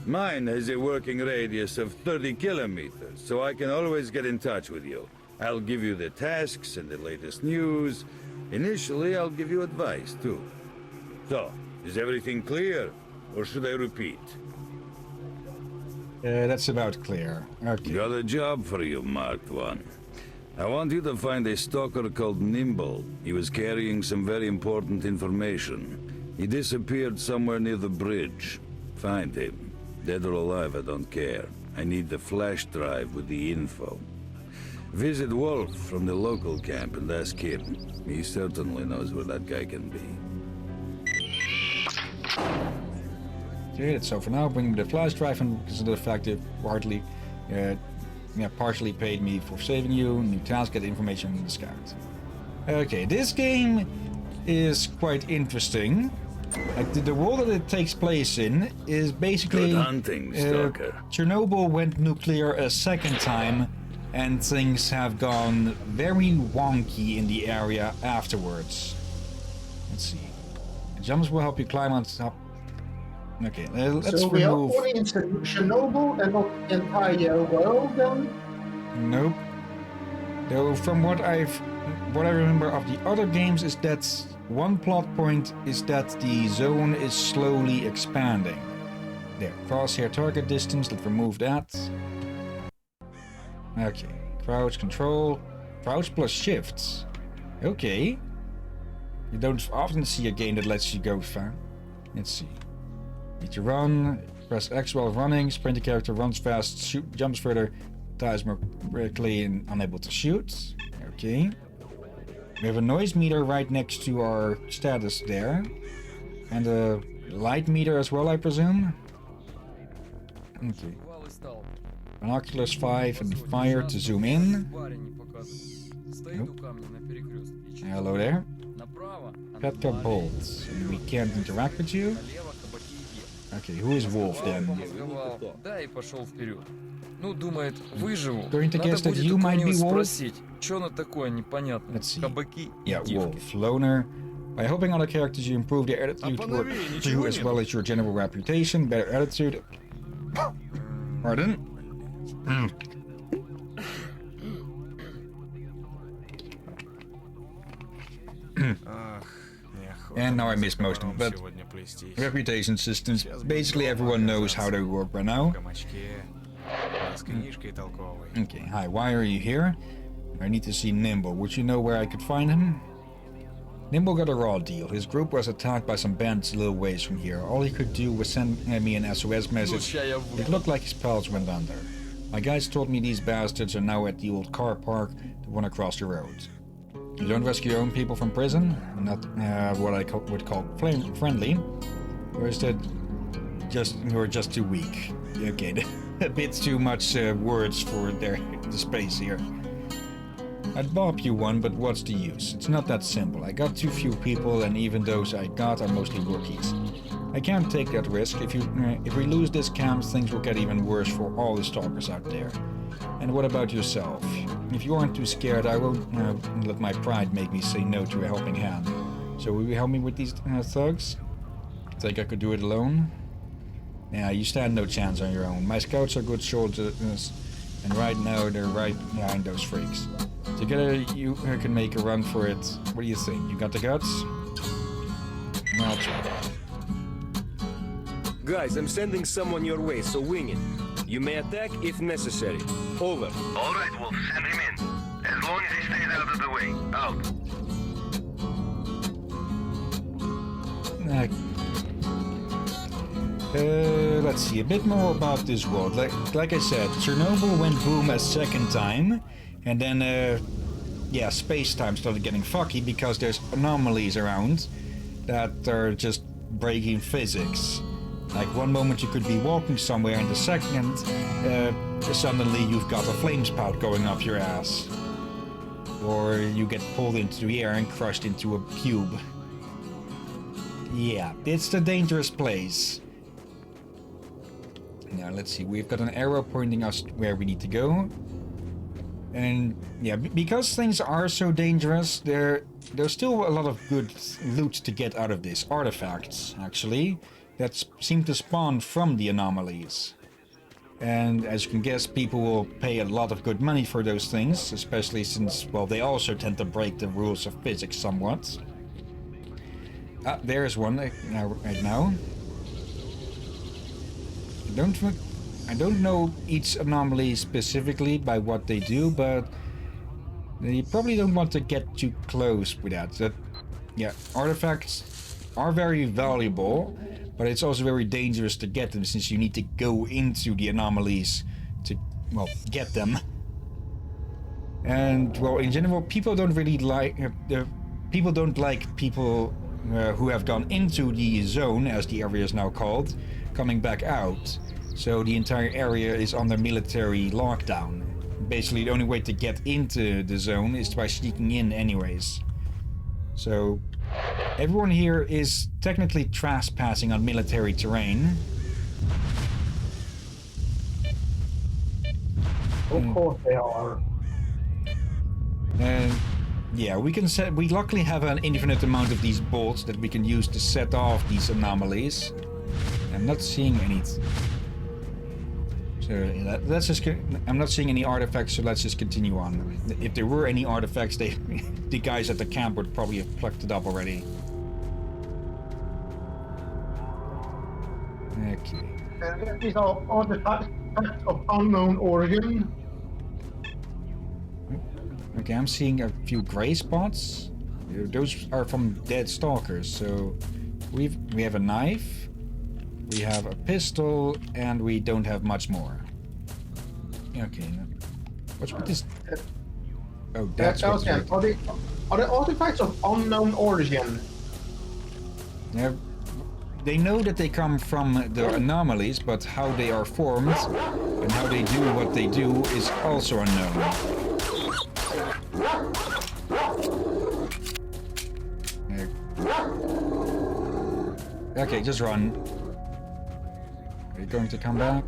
Mine has a working radius of 30 kilometers, so I can always get in touch with you. I'll give you the tasks and the latest news. Initially, I'll give you advice, too. So, is everything clear? Or should I repeat? That's about clear. Okay. Got a job for you, Marked One. I want you to find a stalker called Nimble. He was carrying some very important information. He disappeared somewhere near the bridge. Find him. Dead or alive, I don't care. I need the flash drive with the info. Visit Wolf from the local camp and ask him. He certainly knows where that guy can be. Okay, that's so for now. Bring me the flash drive, and because of the fact that partially paid me for saving you. New task, get information from the scout. Okay, this game is quite interesting. Like the world that it takes place in is basically Good hunting, Stalker. Chernobyl went nuclear a second time, and things have gone very wonky in the area afterwards. Let's see. Jumps will help you climb on top. Okay, let's so remove. we are only in Chernobyl and not the entire world, then? Nope. Though from what I remember of the other games is that one plot point is that the zone is slowly expanding. There, crosshair target distance. Let's remove that. Okay, crouch control, crouch plus shifts. Okay. You don't often see a game that lets you go far. Let's see. Need to run. Press X while running. Sprint the character runs fast, jumps further, dies more quickly, and unable to shoot. Okay. We have a noise meter right next to our status there. And a light meter as well, I presume. Okay. Binoculars 5 and fire to zoom in. Nope. Hello there. Petka bolts. And we can't interact with you. Okay, who is Wolf then? Ну, думает, выживу. Going to guess that you might be Wolf? Спросить, что на такое непонятно. Let's see. Кабаки Yeah, Wolf. Loner. By helping other characters, you improve their attitude toward you as well as your general reputation. Better attitude. Pardon? And now I missed most of them, but reputation systems, basically everyone knows how they work by now. Okay, hi, why are you here? I need to see Nimble. Would you know where I could find him? Nimble got a raw deal. His group was attacked by some bandits a little ways from here. All he could do was send me an SOS message. It looked like his pals went under. My guys told me these bastards are now at the old car park, the one across the road. You don't rescue your own people from prison? Not what I would call friendly. Or is that you're just too weak? Okay, a bit too much words for the space here. I'd bop you one, but what's the use? It's not that simple. I got too few people, and even those I got are mostly rookies. I can't take that risk. If we lose this camp, things will get even worse for all the stalkers out there. And what about yourself? If you aren't too scared, I won't let my pride make me say no to a helping hand. So will you help me with these thugs? Think I could do it alone? Yeah, you stand no chance on your own. My scouts are good soldiers, and right now they're right behind those freaks. Together you can make a run for it. What do you think? You got the guts? I'll try. Guys, I'm sending someone your way, so wing it. You may attack if necessary. Over. All right, Wolf, send him in. As long as he stays out of the way. Out. Let's see, a bit more about this world. Like I said, Chernobyl went boom a second time, and then, yeah, space-time started getting fucky because there's anomalies around that are just breaking physics. Like one moment you could be walking somewhere, and the second, suddenly you've got a flame spout going up your ass. Or you get pulled into the air and crushed into a cube. Yeah, it's a dangerous place. Now let's see, we've got an arrow pointing us where we need to go. And yeah, because things are so dangerous, there's still a lot of good loot to get out of this. Artifacts, actually, that seem to spawn from the anomalies. And as you can guess, people will pay a lot of good money for those things, especially since, well, they also tend to break the rules of physics somewhat. Ah, there's one right now. I don't know each anomaly specifically by what they do, but you probably don't want to get too close with that. Yeah, artifacts are very valuable, but it's also very dangerous to get them since you need to go into the anomalies to, well, get them. And, well, in general, people don't really like... people don't like people who have gone into the zone, as the area is now called, coming back out. So the entire area is under military lockdown. Basically, the only way to get into the zone is by sneaking in anyways. So everyone here is technically trespassing on military terrain. Of course they are. And yeah, we luckily have an infinite amount of these bolts that we can use to set off these anomalies. I'm not seeing any. So let's just. I'm not seeing any artifacts, so let's just continue on. If there were any artifacts, the guys at the camp would probably have plucked it up already. Okay. These are artifacts of unknown origin. Okay, I'm seeing a few gray spots. Those are from dead stalkers. So we have a knife, we have a pistol, and we don't have much more. Okay. What's with this? Oh, that's Are they artifacts of unknown origin? Yeah, they know that they come from the anomalies, but how they are formed and how they do what they do is also unknown. Okay, just run. Are you going to come back?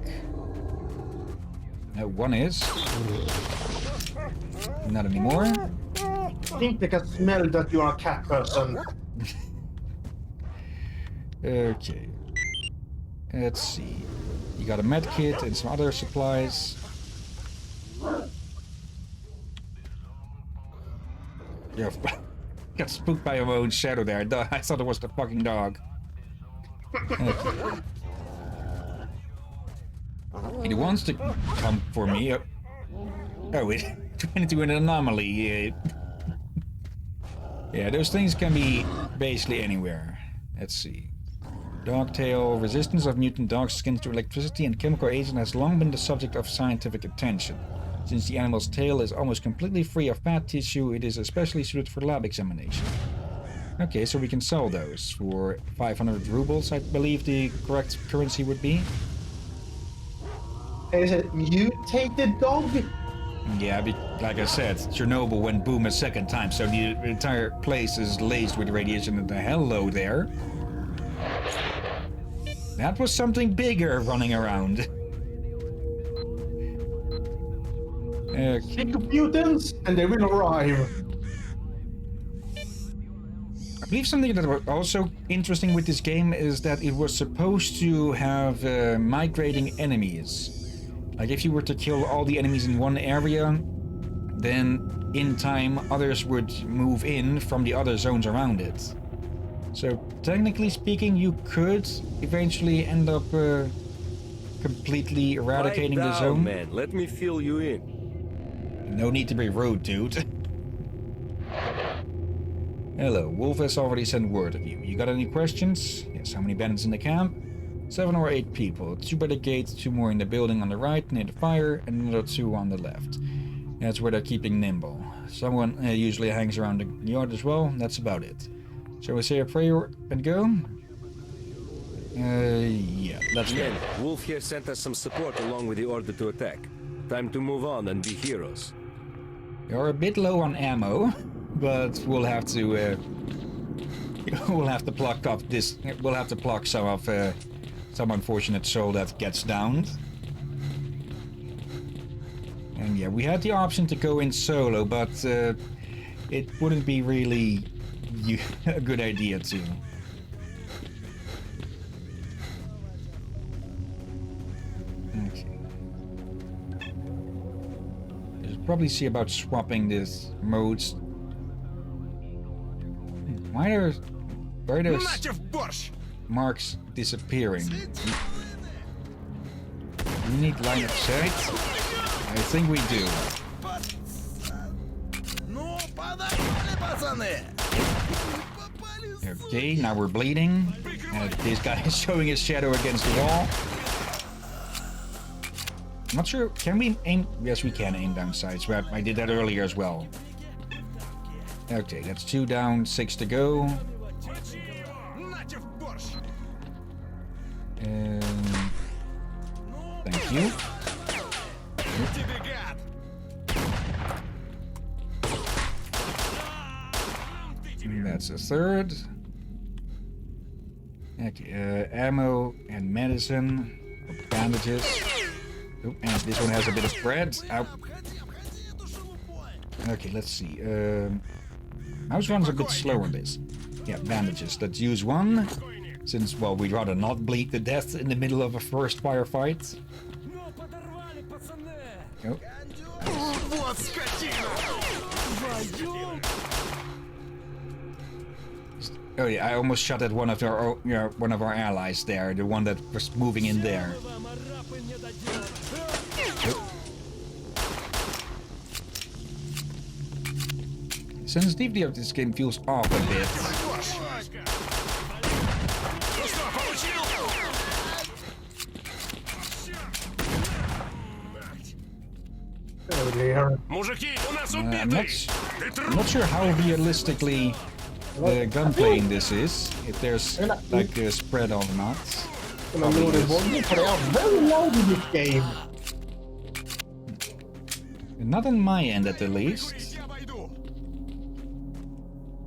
No, one is. Not anymore. I think they can smell that you are a cat person. Okay. Let's see. You got a med kit and some other supplies. Yeah, got spooked by your own shadow there. I thought it was the fucking dog. Okay. He wants to come for me. Oh, it turned into an anomaly. Yeah, those things can be basically anywhere. Let's see. Dogtail. Resistance of mutant dog skins to electricity and chemical agent has long been the subject of scientific attention. Since the animal's tail is almost completely free of fat tissue, it is especially suited for lab examination. Okay, so we can sell those for 500 rubles, I believe the correct currency would be. Is it mutated dog? Yeah, like I said, Chernobyl went boom a second time, so the entire place is laced with radiation. And hello there. That was something bigger running around. Pick up mutants and they will arrive. I believe something that was also interesting with this game is that it was supposed to have migrating enemies. Like if you were to kill all the enemies in one area, then in time others would move in from the other zones around it. So technically speaking, you could eventually end up completely eradicating the zone. Man, let me fill you in. No need to be rude, dude. Hello, Wolf has already sent word of you. You got any questions? Yes, how many bandits in the camp? 7 or 8 people. 2 by the gate, 2 more in the building on the right near the fire, and another 2 on the left. That's where they're keeping nimble. Someone usually hangs around the yard as well. That's about it. Shall we say a prayer and go? Yeah, let's go. Wolf here sent us some support along with the order to attack. Time to move on and be heroes. You're a bit low on ammo, but we'll have to pluck up this. We'll have to pluck some of some unfortunate soul that gets downed. And yeah, we had the option to go in solo, but it wouldn't be really a good idea to. Okay. probably see about swapping this modes. Why are those marks disappearing? We need line of sight? I think we do. Okay, now we're bleeding. This guy is showing his shadow against the wall. I'm not sure, can we aim? Yes, we can aim down sights, but I did that earlier as well. Okay, that's 2 down, 6 to go. Thank you. That's a third. Okay, ammo and medicine, or bandages. Oh, and this one has a bit of bread. Ow. Okay, let's see. Mouse runs a bit slow on this. Yeah, bandages. Let's use one. Since, well, we'd rather not bleed to death in the middle of a first firefight. Oh. Oh yeah, I almost shot at one of our allies there, the one that was moving in there. Oh. Sensitivity of this game feels off a bit. Oh dear. I'm not sure how realistically the gunplay in this is. If there's like a spread or not. Very loud in this game. Not on my end, at the least.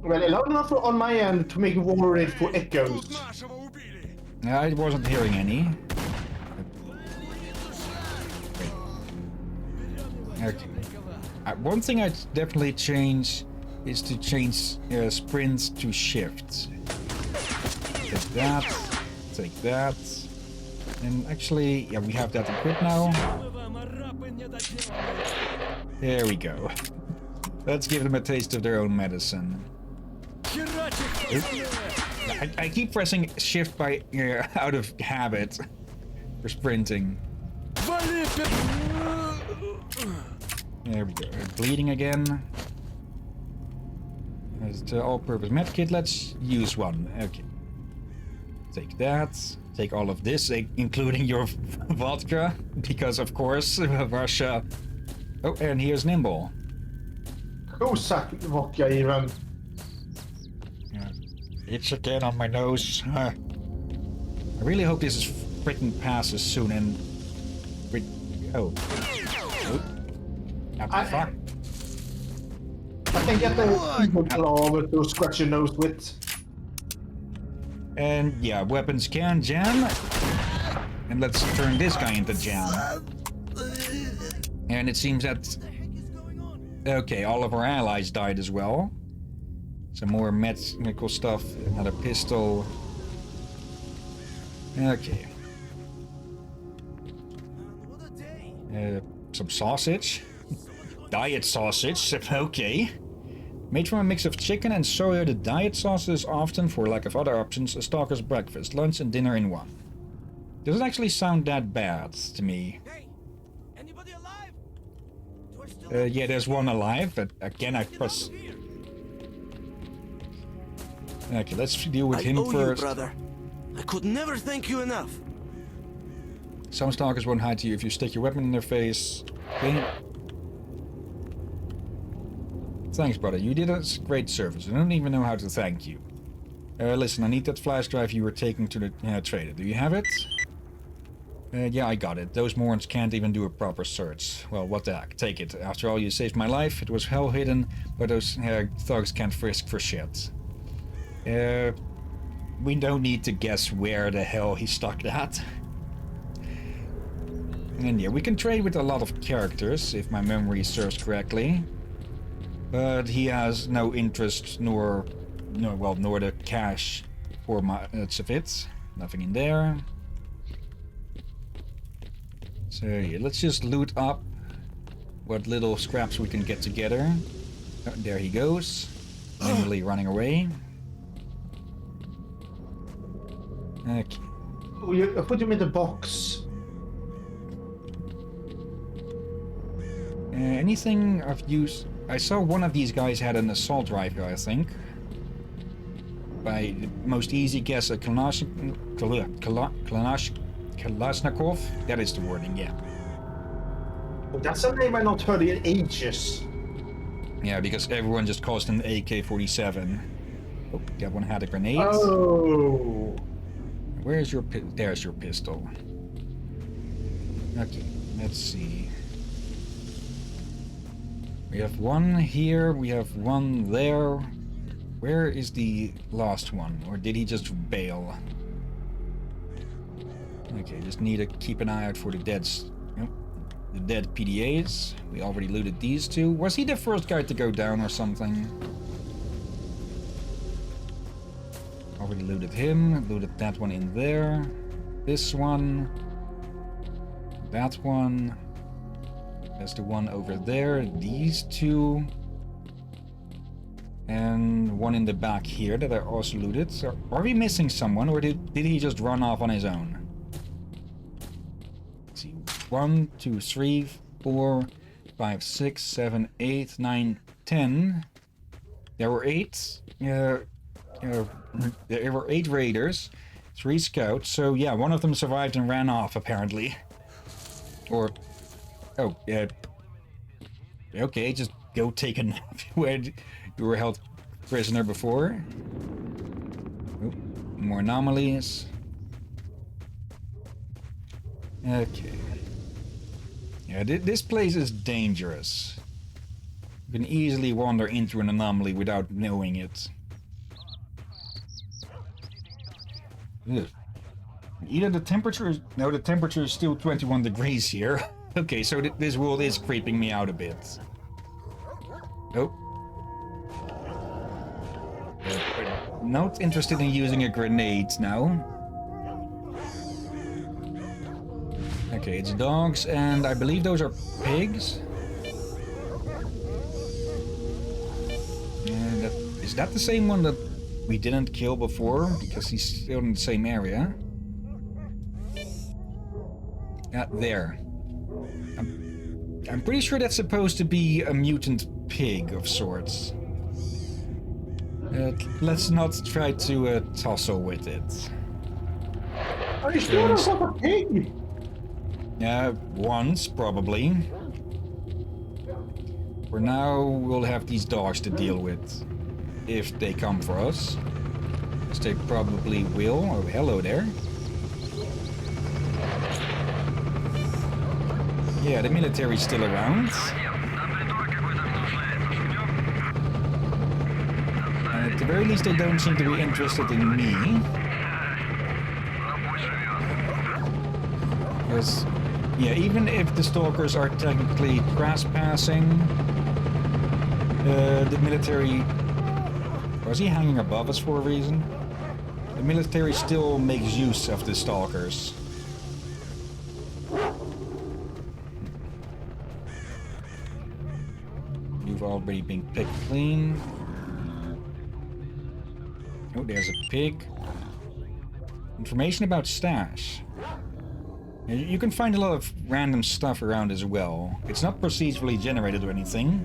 Well, loud enough on my end to make it worried for echoes. I wasn't hearing any. Okay. One thing I'd definitely change is to change sprints to shifts. Take that, take that. And actually, yeah, we have that equipped now. There we go. Let's give them a taste of their own medicine. I keep pressing shift by out of habit for sprinting. There we go. Bleeding again. There's the all-purpose medkit. Let's use one. Okay. Take that. Take all of this, including your vodka, because of course Russia. Oh, and here's Nimble. Who sucked vodka even? Itch again on my nose. I really hope this is freaking passes soon and... Oh. I can get the over to scratch your nose with. And yeah, weapons can jam. And let's turn this guy into jam. And it seems that... Okay, all of our allies died as well. Some more medical stuff, another pistol. Okay. Some sausage. Diet sausage, okay. Made from a mix of chicken and soya, the diet sauce is often, for lack of other options, a stalker's breakfast, lunch and dinner in one. Doesn't actually sound that bad to me. Yeah, there's one alive, but again I press... Okay, let's deal with him first. You, brother. I could never thank you enough. Some stalkers won't hide to you if you stick your weapon in their face. Okay. Thanks, brother. You did us great service. I don't even know how to thank you. Listen, I need that flash drive you were taking to the trader. Do you have it? Yeah, I got it. Those morons can't even do a proper search. Well, what the heck? Take it. After all, you saved my life. It was hell hidden, but those thugs can't frisk for shit. We don't need to guess where the hell he stuck that. And yeah, we can trade with a lot of characters, if my memory serves correctly. But he has no interest, nor the cash for much of it. Nothing in there. So yeah, let's just loot up. what little scraps we can get together. Oh, there he goes. Emily running away. Okay. I put him in the box. Anything of use? I saw one of these guys had an assault rifle, I think. By the most easy guess, a Kalashnikov? That is the wording, yeah. Oh, that's a name I've not heard in ages. Yeah, because everyone just calls them AK-47. Oh, that one had a grenade. Oh. Where's your there's your pistol. Okay, let's see. We have one here, we have one there. Where is the last one? Or did he just bail? Okay, just need to keep an eye out for the deads. Yep. The dead PDAs. We already looted these two. Was he the first guy to go down or something? Already looted him. Looted that one in there. This one. That one. There's the one over there. These two. And one in the back here that I also looted. So are we missing someone, or did he just run off on his own? Let's see. 1, 2, 3, 4, 5, 6, 7, 8, 9, 10. There were 8. There were 8 raiders, 3 scouts. So yeah, one of them survived and ran off apparently. Or oh yeah. Okay, just go take a nap. Where you were held prisoner before. Oh, more anomalies. Okay. Yeah, this place is dangerous. You can easily wander into an anomaly without knowing it. Ugh. Either the temperature is... No, the temperature is still 21 degrees here. Okay, so this world is creeping me out a bit. Oh. Not interested in using a grenade now. Okay, it's dogs, and I believe those are pigs. And is that the same one that we didn't kill before? Because he's still in the same area. There. I'm pretty sure that's supposed to be a mutant pig of sorts. Let's not try to tussle with it. Are you sure it's not a pig? Once, probably. For now, we'll have these dogs to deal with. If they come for us. As they probably will. Oh, hello there. Yeah, the military's still around. At the very least, they don't seem to be interested in me. Because, yeah, even if the stalkers are technically trespassing, the military... Was he hanging above us for a reason? The military still makes use of the stalkers. You've already been picked clean. Oh, there's a pig. Information about stash. You can find a lot of random stuff around as well. It's not procedurally generated or anything.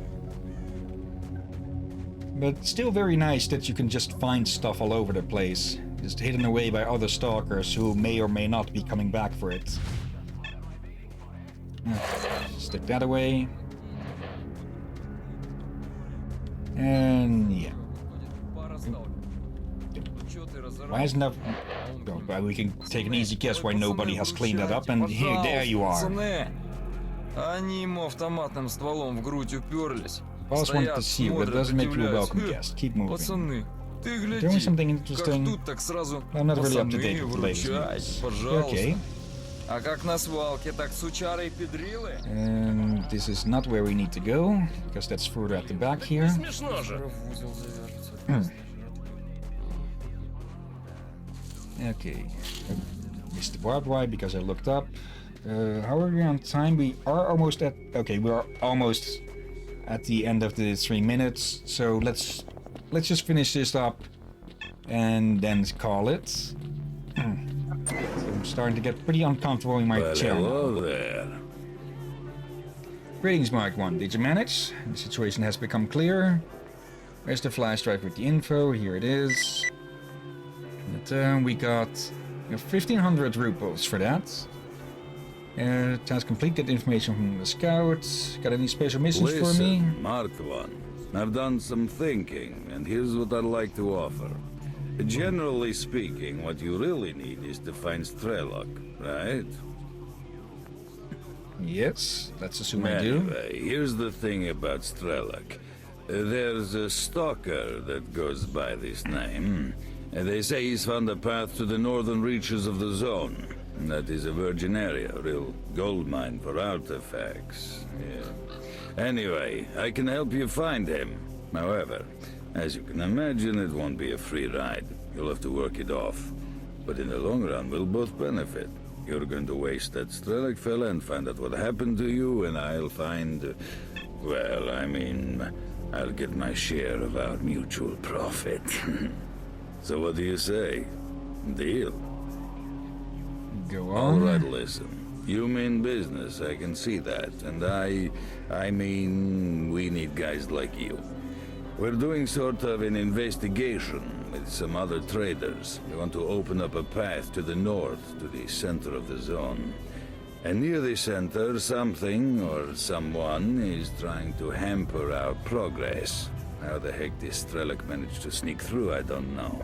But still very nice that you can just find stuff all over the place. Just hidden away by other stalkers who may or may not be coming back for it. Stick that away. And yeah. Why isn't that... Oh, we can take an easy guess why nobody has cleaned that up, and here, there you are. Boss wanted to see you, but doesn't make you a welcome guest. Keep moving. Doing something interesting. I'm not really up to date with the latest news. Okay. And this is not where we need to go, because that's further at the back here. Okay. Missed the barbed wire because I looked up. How are we on time? We are almost at... Okay, we are almost at the end of the 3 minutes. So let's just finish this up and then call it. So I'm starting to get pretty uncomfortable in my chair now. Hello there. Greetings, Mark 1. Did you manage? The situation has become clear. Where's the flash drive with the info? Here it is. And, we got 1,500 rubles for that. Task complete. Get information from the scouts. Got any special missions for me? Mark 1. I've done some thinking, and here's what I'd like to offer. Generally speaking, what you really need is to find Strelok, right? Yes, let's assume I do. Anyway, here's the thing about Strelok. There's a stalker that goes by this name. They say he's found a path to the northern reaches of the zone. That is a virgin area, a real gold mine for artifacts. Yeah. Anyway, I can help you find him. However, as you can imagine, it won't be a free ride. You'll have to work it off. But in the long run, we'll both benefit. You're going to waste that Strelok fella and find out what happened to you, and I'll find... well, I mean, I'll get my share of our mutual profit. So what do you say? Deal? Go All on. right, listen. You mean business, I can see that. And I mean, we need guys like you. We're doing sort of an investigation with some other traders. We want to open up a path to the north, to the center of the zone. And near the center, something or someone is trying to hamper our progress. How the heck this Strelok managed to sneak through, I don't know.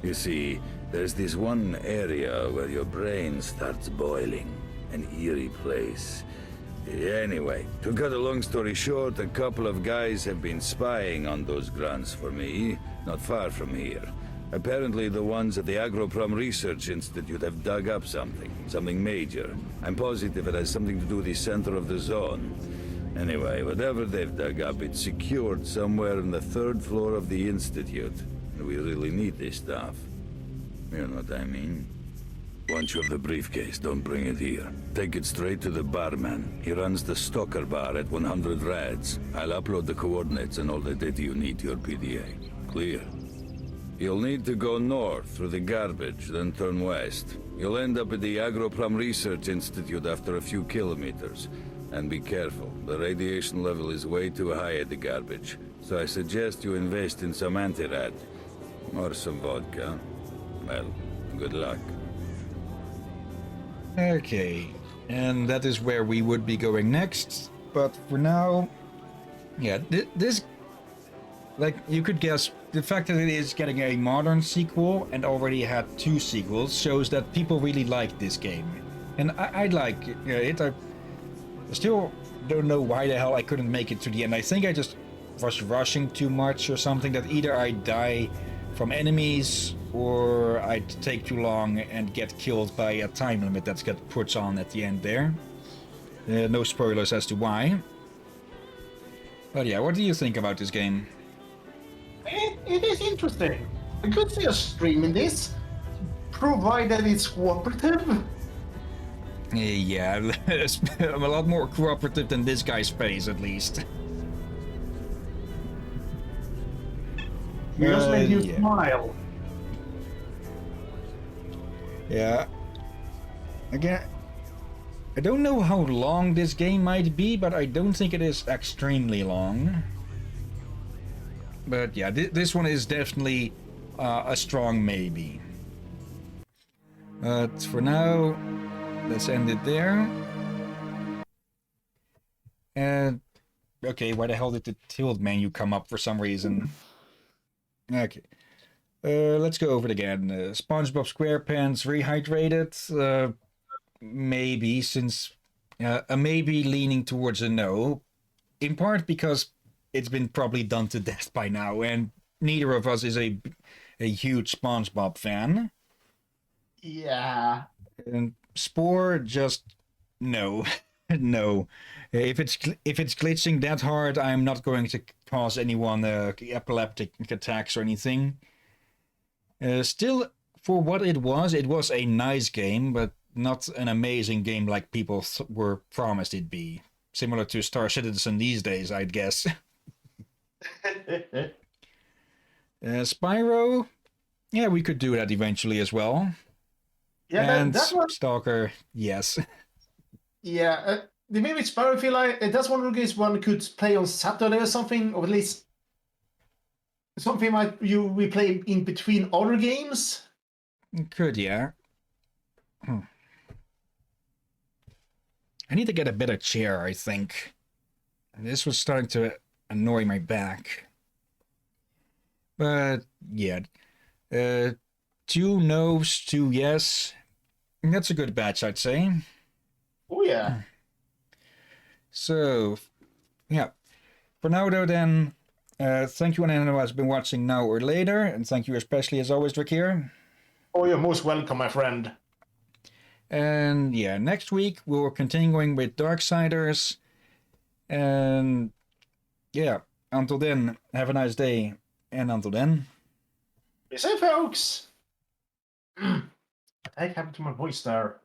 You see, there's this one area where your brain starts boiling. An eerie place. Anyway, to cut a long story short, a couple of guys have been spying on those grunts for me, not far from here. Apparently the ones at the Agroprom Research Institute have dug up something major. I'm positive it has something to do with the center of the zone. Anyway, whatever they've dug up, it's secured somewhere on the 3rd floor of the Institute. And we really need this stuff. You know what I mean? Once you have the briefcase, don't bring it here. Take it straight to the barman. He runs the Stalker bar at 100 rads. I'll upload the coordinates and all the data you need to your PDA. Clear? You'll need to go north through the garbage, then turn west. You'll end up at the Agroprom Research Institute after a few kilometers. And be careful, the radiation level is way too high at the garbage. So I suggest you invest in some anti-rad. Or some vodka. Well, good luck. Okay, and that is where we would be going next. But for now, yeah, this, like you could guess, the fact that it is getting a modern sequel and already had 2 sequels shows that people really like this game. And I like it. I still don't know why the hell I couldn't make it to the end. I think I just was rushing too much or something, that either I die from enemies or I'd take too long and get killed by a time limit that's got put on at the end there. No spoilers as to why. But yeah, what do you think about this game? It is interesting. I could see us streaming this, provided it's cooperative. Yeah, I'm a lot more cooperative than this guy's face, at least. You just made you smile. Yeah. Again, I don't know how long this game might be, but I don't think it is extremely long. But yeah, this one is definitely a strong maybe. But for now, let's end it there. And okay, why the hell did the tilt menu come up for some reason? Okay. Let's go over it again. SpongeBob SquarePants Rehydrated. Maybe, since a maybe leaning towards a no. In part because it's been probably done to death by now, and neither of us is a huge SpongeBob fan. Yeah. And Spore, just no. No. If it's glitching that hard, I'm not going to cause anyone epileptic attacks or anything. Still, for what it was a nice game, but not an amazing game like people were promised it'd be. Similar to Star Citizen these days, I'd guess. Spyro, yeah, we could do that eventually as well. Yeah, and that's one. Stalker, yes. Yeah, the maybe Spyro feel like that's one of the games one could play on Saturday or something, or at least something like we play in between other games. Could, yeah. I need to get a better chair, I think. This was starting to annoy my back. But, yeah. 2 no's, 2 yes. That's a good batch, I'd say. Oh, yeah. So, yeah. For now, though, then, thank you anyone who has been watching now or later. And thank you especially, as always, Drakir. Oh, you're most welcome, my friend. And yeah, next week we're continuing with Darksiders. And yeah, until then, have a nice day. And until then, be safe, folks. What happened to my voice there?